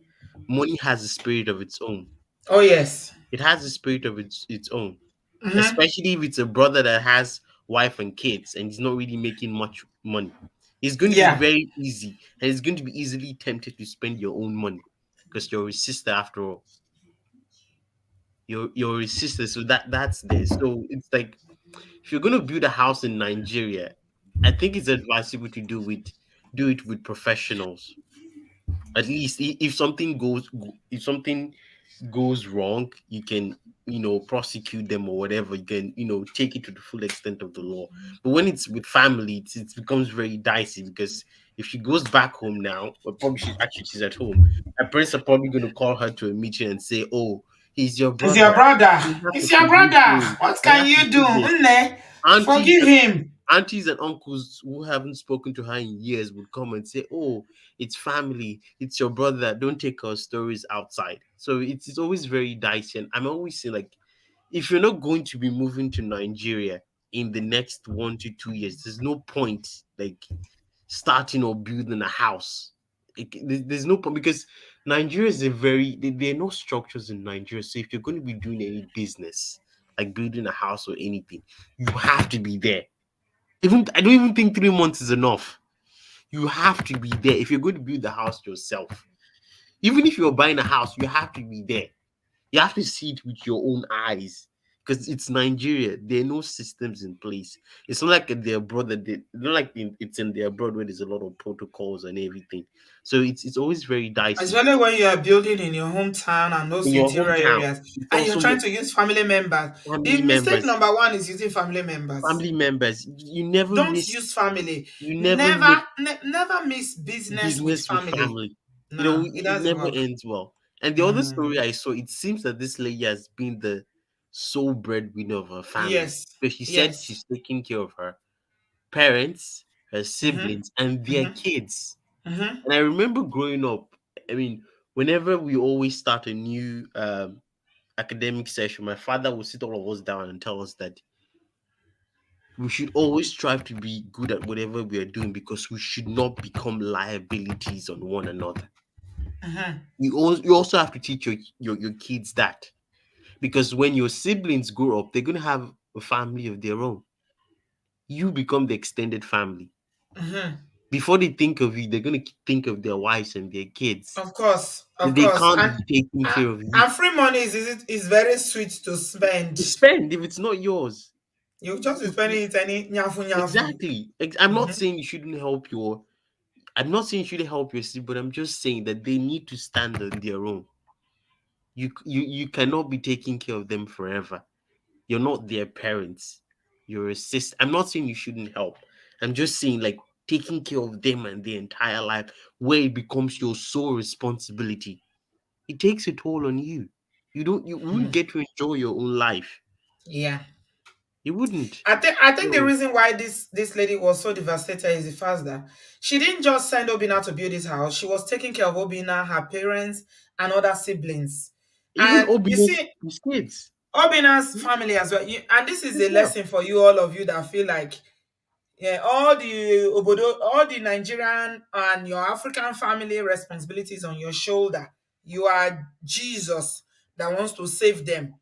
money has a spirit of its own. Oh yes. It has a spirit of its own, Mm-hmm. especially if it's a brother that has wife and kids and he's not really making much money. It's going to be Yeah. very easy, and it's going to be easily tempted to spend your own money because you're a sister after all. You're a sister, so that's there. So it's like if you're going to build a house in Nigeria, I think it's advisable to do it with professionals. At least if something goes wrong, you can, prosecute them or whatever. You can, take it to the full extent of the law. But when it's with family, it becomes very dicey because if she goes back home now, or probably she's at home, her parents are probably going to call her to a meeting and say, "Oh, he's your It's your brother. brother. You have to It's your forgive brother. him. What You can have to you do? do this." Nne? Aunties Forgive him. aunties and uncles who haven't spoken to her in years would come and say, "Oh, it's family, it's your brother. Don't take our stories outside." So it's always very dicey. And I'm always saying, like, if you're not going to be moving to Nigeria in the next 1 to 2 years, there's no point like starting or building a house. There's no point because Nigeria is there are no structures in Nigeria. So if you're going to be doing any business, like building a house or anything, you have to be there. Even I don't even think 3 months is enough. You have to be there if you're going to build the house yourself. Even if you're buying a house, you have to be there. You have to see it with your own eyes because it's Nigeria. There are no systems in place. It's not like they're abroad that not like it's in their abroad where there's a lot of protocols and everything. So it's always very dicey. Especially when you are building in your hometown and those In your interior hometown, areas, it's and you're also trying to use family members. The family mistake members. number one is using family members. Family members. You never Don't miss. use family. You never Never, make never mix business with business with family. family. Nah, it It doesn't never work. ends well. And the other Mm. story I saw, it seems that this lady has been the sole breadwinner of her family. Yes, So she said yes. she's taking care of her parents, her Mm-hmm. siblings, and their Mm-hmm. kids. Mm-hmm. And I remember growing up, I mean, whenever we always start a new academic session, my father would sit all of us down and tell us that we should always strive to be good at whatever we are doing because we should not become liabilities on one another. Mm-hmm. You also have to teach your kids that, because when your siblings grow up, they're going to have a family of their own. You become the extended family. Mm-hmm. Before they think of you, they're going to think of their wives and their kids. Of course, of They course. can't be taking care of you. And free money is very sweet to spend. You spend if it's not yours. You just be You- spending it any nyafu nyafu. exactly. I'm not Mm-hmm. saying you shouldn't help your. I'm not saying you shouldn't help your sibling, but I'm just saying that they need to stand on their own. You cannot be taking care of them forever. You're not their parents. You're a sister. I'm not saying you shouldn't help. I'm just saying like taking care of them and their entire life, where it becomes your sole responsibility. It takes a toll on you. You wouldn't get to enjoy your own life. Yeah. You wouldn't. I think the So reason why this lady was so devastated is the fact that she didn't just send Obina to build this house. She was taking care of Obina, her parents, and other siblings. even And you obedience see, to kids. Obina's family as well. And this is As a well. lesson for you, all of you that feel like, yeah, all the Nigerian and your African family responsibilities on your shoulder. You are Jesus that wants to save them.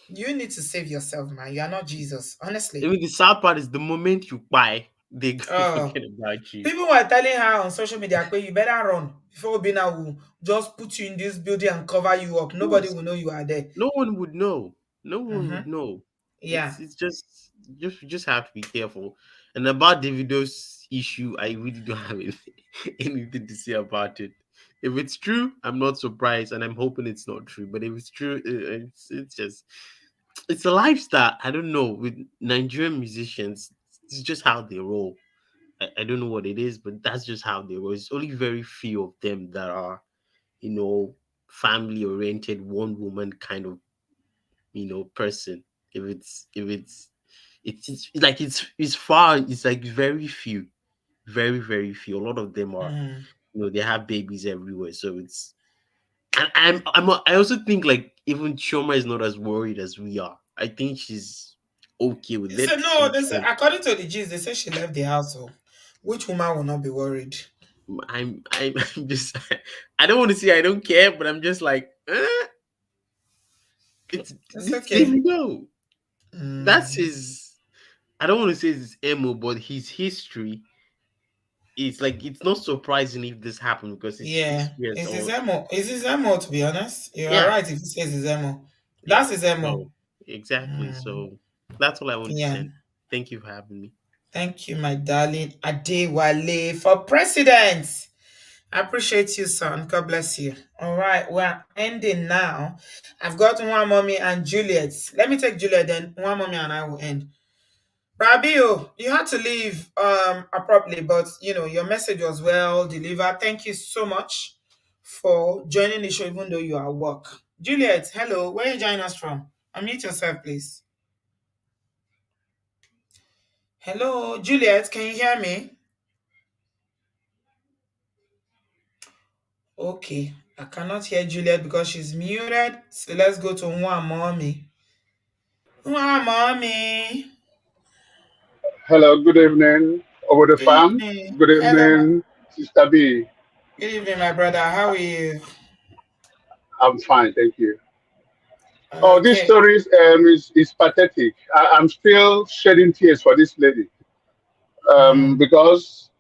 You need to save yourself, man. You are not Jesus, honestly. Even the sad part is the moment you buy, they gonna Oh, forget about you. people were telling her on social media, "Kwe, you better run before Obina will just put you in this building and cover you up. Of Nobody course, will know you are there." no one would know. No one Mm-hmm. would know. Yeah. It's just you just have to be careful. And about Davido's issue, I really don't have anything to say about it. If it's true, I'm not surprised, and I'm hoping it's not true. But if it's true, it's just it's a lifestyle. I don't know, with Nigerian musicians, it's just how they roll. I don't know what it is, but that's just how they roll. It's only very few of them that are, you know, family oriented, one woman kind of, person. If it's like it's far. It's like very few, very very few. A lot of them are, Mm-hmm. they have babies everywhere. So it's and I also think like even Choma is not as worried as we are. I think she's okay with They said it. no. They said according to the G's, they said she left the household. Which woman will not be worried? I'm just I don't want to say I don't care, but I'm just like It's it's okay. Davido. That's Mm. his. I don't want to say it's emo, but his history. It's like it's not surprising if this happened because his Yeah, history has it's his all. emo. It's his emo, to be honest. You are Yeah, right if you say it's his emo. yeah. That's his emo. So exactly. Mm. So that's all I want to Yeah. say. Thank you for having me. Thank you, my darling Adewale, for president. I appreciate you, son. God bless you. All right, we're ending now. I've got one mommy and Juliet. Let me take Juliet, then one mommy and I will end. Rabio, you had to leave abruptly, but your message was well delivered. Thank you so much for joining the show, even though you are at work. Juliet, hello. Where are you joining us from? Unmute yourself, please. Hello, Juliet. Can you hear me? Okay, I cannot hear Juliet because she's muted. So let's go to one mommy. One mommy. Hello, good evening, over the Good farm. evening. Good Hello, evening, Sister B. good evening, my brother. How are you? I'm fine, thank you. Oh, this Okay. story is pathetic. I'm still shedding tears for this lady Mm. because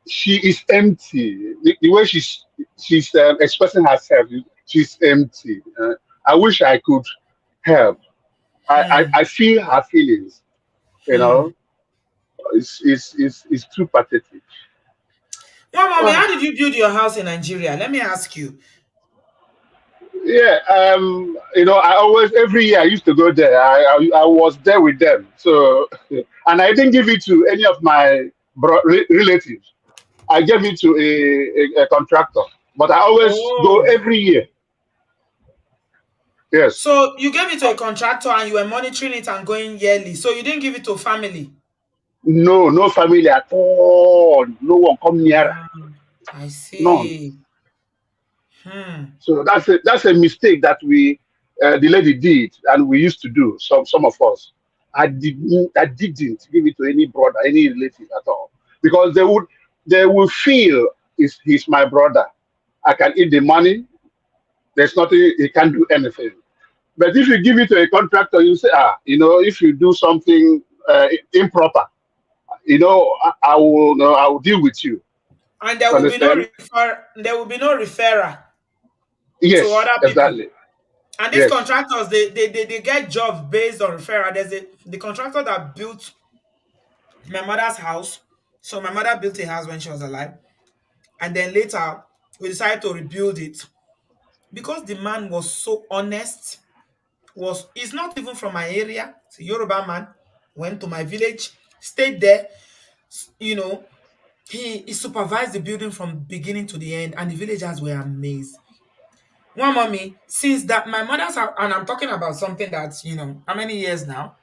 she is empty. The way she's expressing herself, she's empty. I wish I could help. I feel her feelings. You know, it's too pathetic. Well, mommy, how Ah, did you build your house in Nigeria? Let me ask you. yeah, I always every year I used to go there. I was there with them. So, and I didn't give it to any of my relatives. I gave it to a contractor. But I always go Oh. every year. Yes. So you gave it to a contractor and you were monitoring it and going yearly. So you didn't give it to family. No, no family at all. No one come near. Ah, I None. see. Hmm. So that's a mistake that the lady did, and we used to do. Some of us. I didn't give it to any brother, any relative at all, because they will feel he's my brother. I can eat the money. There's nothing he can do anything. But if you give it to a contractor, you say, if you do something improper, I will deal with you. And You understand? there will be no referrer to Yes, other people. exactly. And these Yes, contractors, they get jobs based on referral. The contractor that built my mother's house. So my mother built a house when she was alive, and then later we decided to rebuild it because the man was so honest. He's not even from my area. It's a Yoruba man. Went to my village, stayed there. You know, he supervised the building from beginning to the end, and the villagers were amazed. One mommy, since that my mother's house, and I'm talking about something that's how many years now?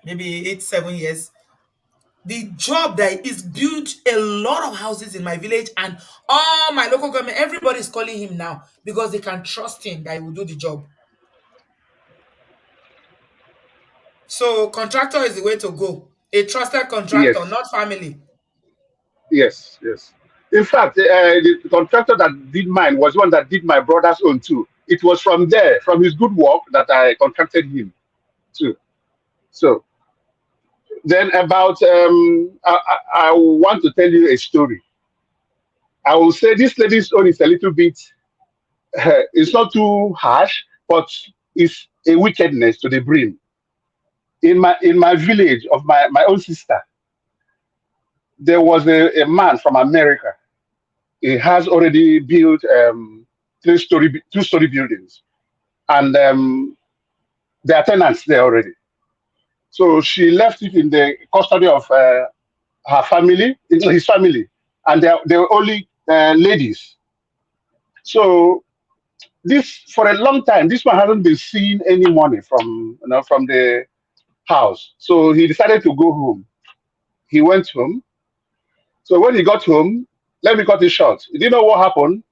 Maybe 8, 7 years. The job that is built a lot of houses in my village, and all my local government, everybody's calling him now because they can trust him that he will do the job. So contractor is the way to go. A trusted contractor, yes, not family. yes, yes. In fact, the contractor that did mine was one that did my brother's own too. It was from there, from his good work, that I contracted him too. So then about I want to tell you a story. I will say this lady's own is a little bit. It's not too harsh, but it's a wickedness to the brim. In my village of my own sister, there was a man from America. He has already built 2-story buildings, and there are tenants there already. So she left it in the custody of her family, his family, and they were only ladies. So this for a long time, this one hasn't been seeing any money from the house. So he decided to go home. He went home. So when he got home, let me cut it short. You didn't know what happened?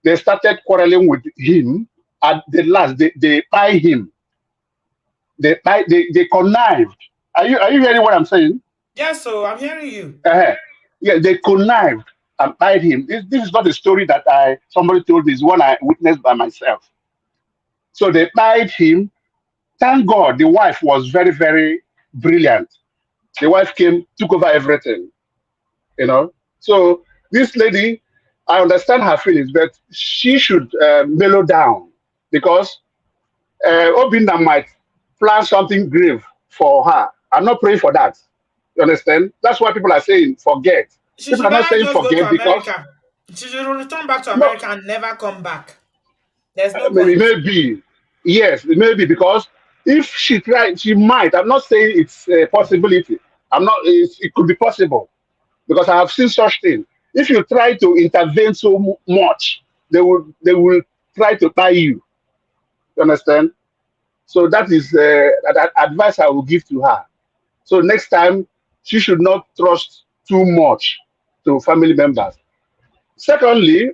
They started quarreling with him. At the last, they tie him. They connived. Are you hearing what I'm saying? Yes, so I'm hearing you. Uh-huh. Yeah, they connived and tied him. This is not a story that somebody told me. It's one I witnessed by myself. So they tied him. Thank God the wife was very, very brilliant. The wife came, took over everything, you know. So this lady, I understand her feelings, but she should mellow down because Obinna might plan something grave for her. I'm not praying for that. You understand? That's why people are saying forget. She People should are not better saying just go to forget because America. She should return back to no, America and never come back. There's no maybe point. maybe yes, maybe because if she tried, she might. I'm not saying it's a possibility. I'm not. It could be possible because I have seen such things. If you try to intervene so much, they will try to tie you. You understand? So that is that advice I will give to her. So next time, she should not trust too much to family members. Secondly,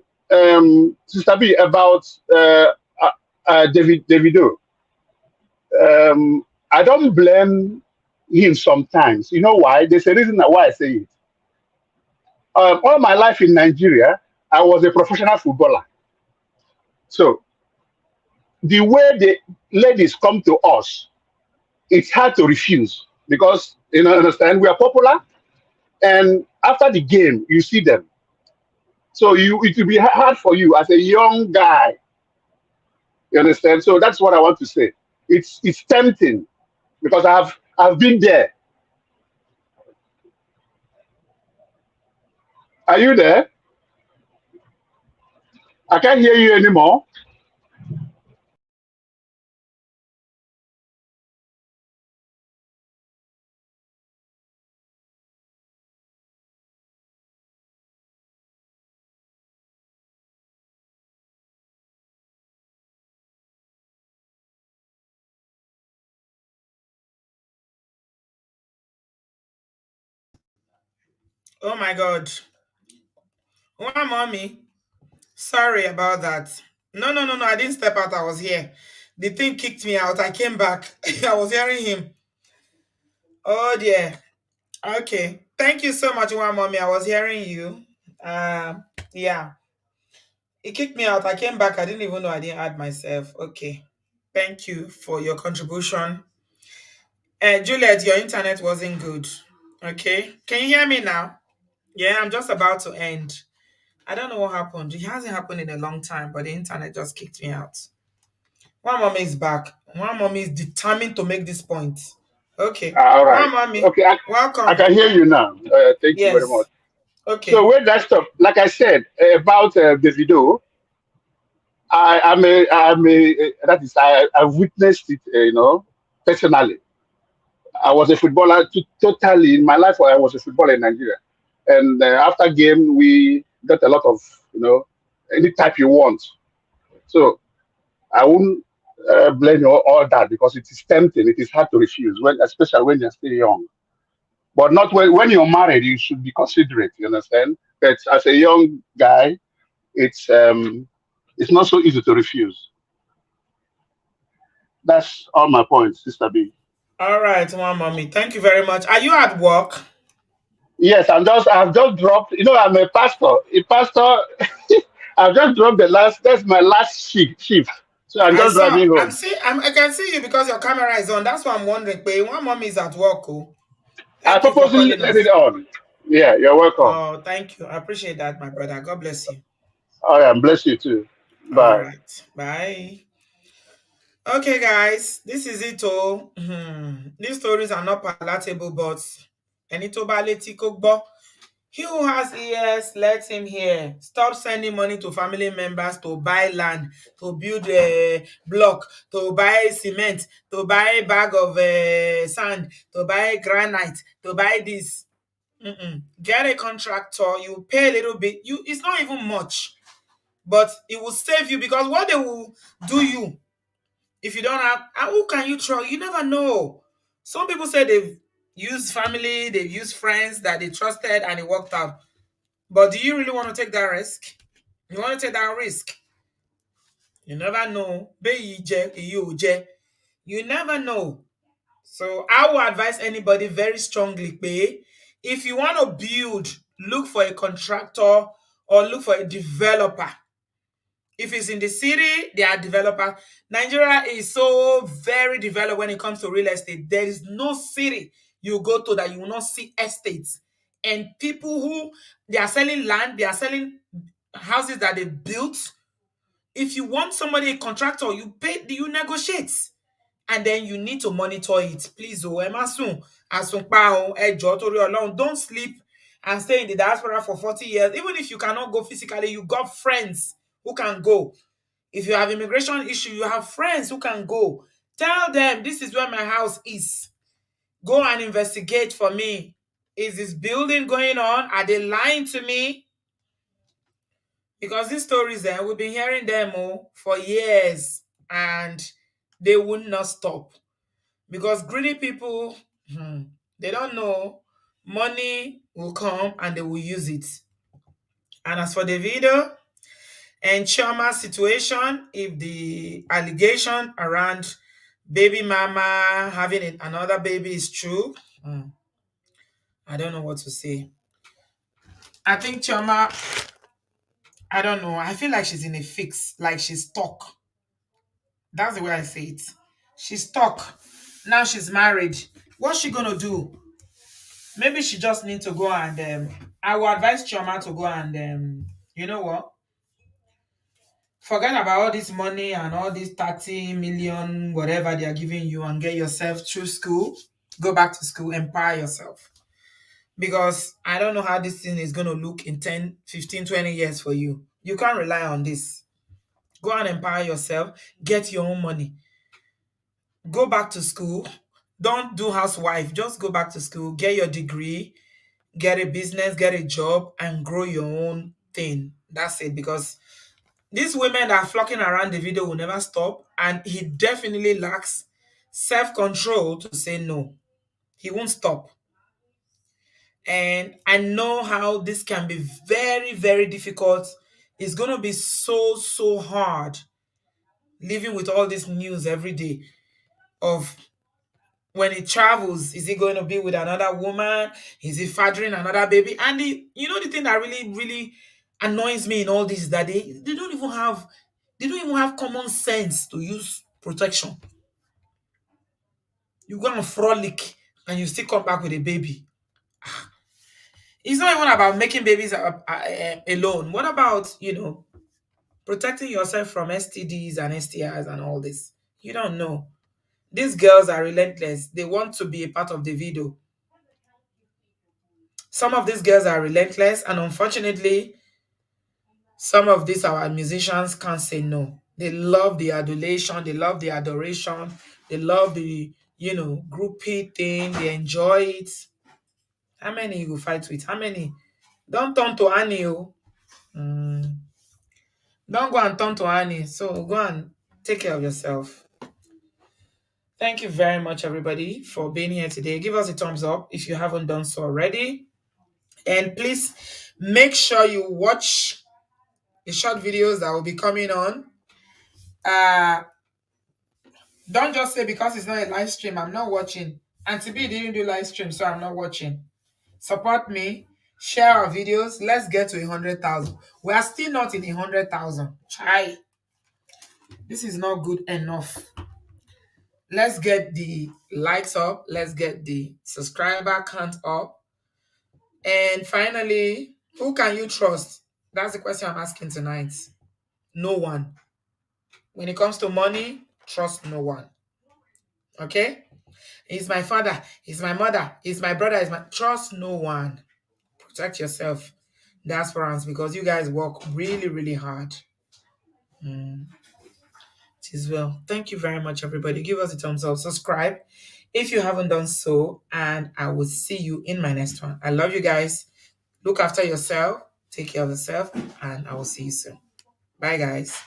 Sister B, about Davido, I don't blame him sometimes. You know why? There's a reason why I say it. All my life in Nigeria, I was a professional footballer. So the way the ladies come to us, it's hard to refuse because understand we are popular, and after the game you see them. So it will be hard for you as a young guy. You understand? So that's what I want to say. It's tempting. because I've been there. Are you there? I can't hear you anymore. Oh my God. One mommy. Sorry about that. No, no, no, no. I didn't step out. I was here. The thing kicked me out. I came back. I was hearing him. Oh dear. Okay. Thank you so much, one mommy. I was hearing you. Yeah. It kicked me out. I came back. I didn't even know I didn't add myself. Okay. Thank you for your contribution. Juliet, your internet wasn't good. Okay. Can you hear me now? Yeah, I'm just about to end. I don't know what happened. It hasn't happened in a long time, but the internet just kicked me out. One mommy is back. One mommy is determined to make this point. Okay. All right. One mommy, Okay, I welcome. can hear you now. Thank you very much. Yes. So Okay. where that stuff, like I said about Davido, that is, I witnessed it, personally. I was a footballer totally in my life. I was a footballer in Nigeria, and after game we got a lot of any type you want. So I wouldn't blame you all that because it is tempting. It is hard to refuse when, especially when you're still young. But not when you're married. You should be considerate. You understand? But as a young guy, it's not so easy to refuse. That's all my points, Sister B. All right, one mommy. Thank you very much. Are you at work? Yes, I've just dropped. I'm a pastor. A pastor. I've just dropped that's my last shift. So I'm I just saw. driving I'm home. see. I can see you because your camera is on. That's why I'm wondering. But one mommy is at work. Oh, I thank you for purposely calling let it us. on. Yeah, you're welcome. Oh, thank you. I appreciate that, my brother. God bless you. All right, bless you too. All Bye. right. Bye. Okay, guys, this is it. Oh, these stories are not palatable, but ẹni tó bá létí kó gbọ́. He who has ears, let him hear. Stop sending money to family members to buy land, to build a block, to buy cement, to buy a bag of sand, to buy granite, to buy this. Get a contractor. You pay a little bit. It's not even much, but it will save you because what they will do you if you don't have, and who can you trust? You never know. Some people say they've used family, they've used friends that they trusted and it worked out. But do you really want to take that risk? You want to take that risk? You never know. You never know. So I will advise anybody very strongly, if you want to build, look for a contractor or look for a developer. If it's in the city, they are developers. Nigeria is so very developed when it comes to real estate. There is no city you go to that you will not see estates. And people who they are selling land, they are selling houses that they built. If you want somebody, a contractor, you pay, you negotiate. And then you need to monitor it. Please, don't sleep and stay in the diaspora for 40 years. Even if you cannot go physically, you got friends who can go. If you have immigration issue, you have friends who can go. Tell them this is where my house is. Go and investigate for me. Is this building going on? Are they lying to me? Because these stories, we've been hearing them for years and they would not stop. Because greedy people, they don't know money will come and they will use it. And as for Davido, and Chioma situation, if the allegation around baby mama having another baby is true, I don't know what to say. I think Chioma, I don't know. I feel like she's in a fix, like she's stuck. That's the way I say it. She's stuck. Now she's married. What's she gonna do? Maybe she just need to go and I will advise Chioma to go and you know what? Forget about all this money and all this 30 million, whatever they are giving you, and get yourself through school. Go back to school, empower yourself. Because I don't know how this thing is going to look in 10, 15, 20 years for you. You can't rely on this. Go and empower yourself, get your own money. Go back to school. Don't do housewife. Just go back to school, get your degree, get a business, get a job, and grow your own thing. That's it. Because these women that are flocking around Davido will never stop, and he definitely lacks self-control to say no. He won't stop. And I know how this can be very, very difficult. It's going to be so, so hard living with all this news every day of when he travels, is he going to be with another woman? Is he fathering another baby? And the thing that really, really annoys me in all this is that they don't even have common sense to use protection. You go and frolic and you still come back with a baby. It's not even about making babies alone. What about, protecting yourself from STDs and STIs and all this? You don't know. These girls are relentless. They want to be a part of the video. Some of these girls are relentless, and unfortunately, some of these our musicians can't say no. They love the adulation, they love the adoration, they love the groupie thing, they enjoy it. How many you go fight with? How many? Don't turn to Annie. Don't go and turn to Annie. So go and take care of yourself. Thank you very much, everybody, for being here today. Give us a thumbs up if you haven't done so already. And please make sure you watch the short videos that will be coming on. Don't just say because it's not a live stream, I'm not watching. Auntie B didn't do live stream, so I'm not watching. Support me. Share our videos. Let's get to 100,000. We are still not in 100,000. Try. This is not good enough. Let's get the likes up. Let's get the subscriber count up. And finally, who can you trust? That's the question I'm asking tonight. No one. When it comes to money, trust no one. Okay? He's my father. He's my mother. He's my brother. Trust no one. Protect yourself, diasporans, because you guys work really, really hard. It is well. Thank you very much, everybody. Give us a thumbs up. Subscribe if you haven't done so. And I will see you in my next one. I love you guys. Look after yourself. Take care of yourself. And I will see you soon. Bye, guys.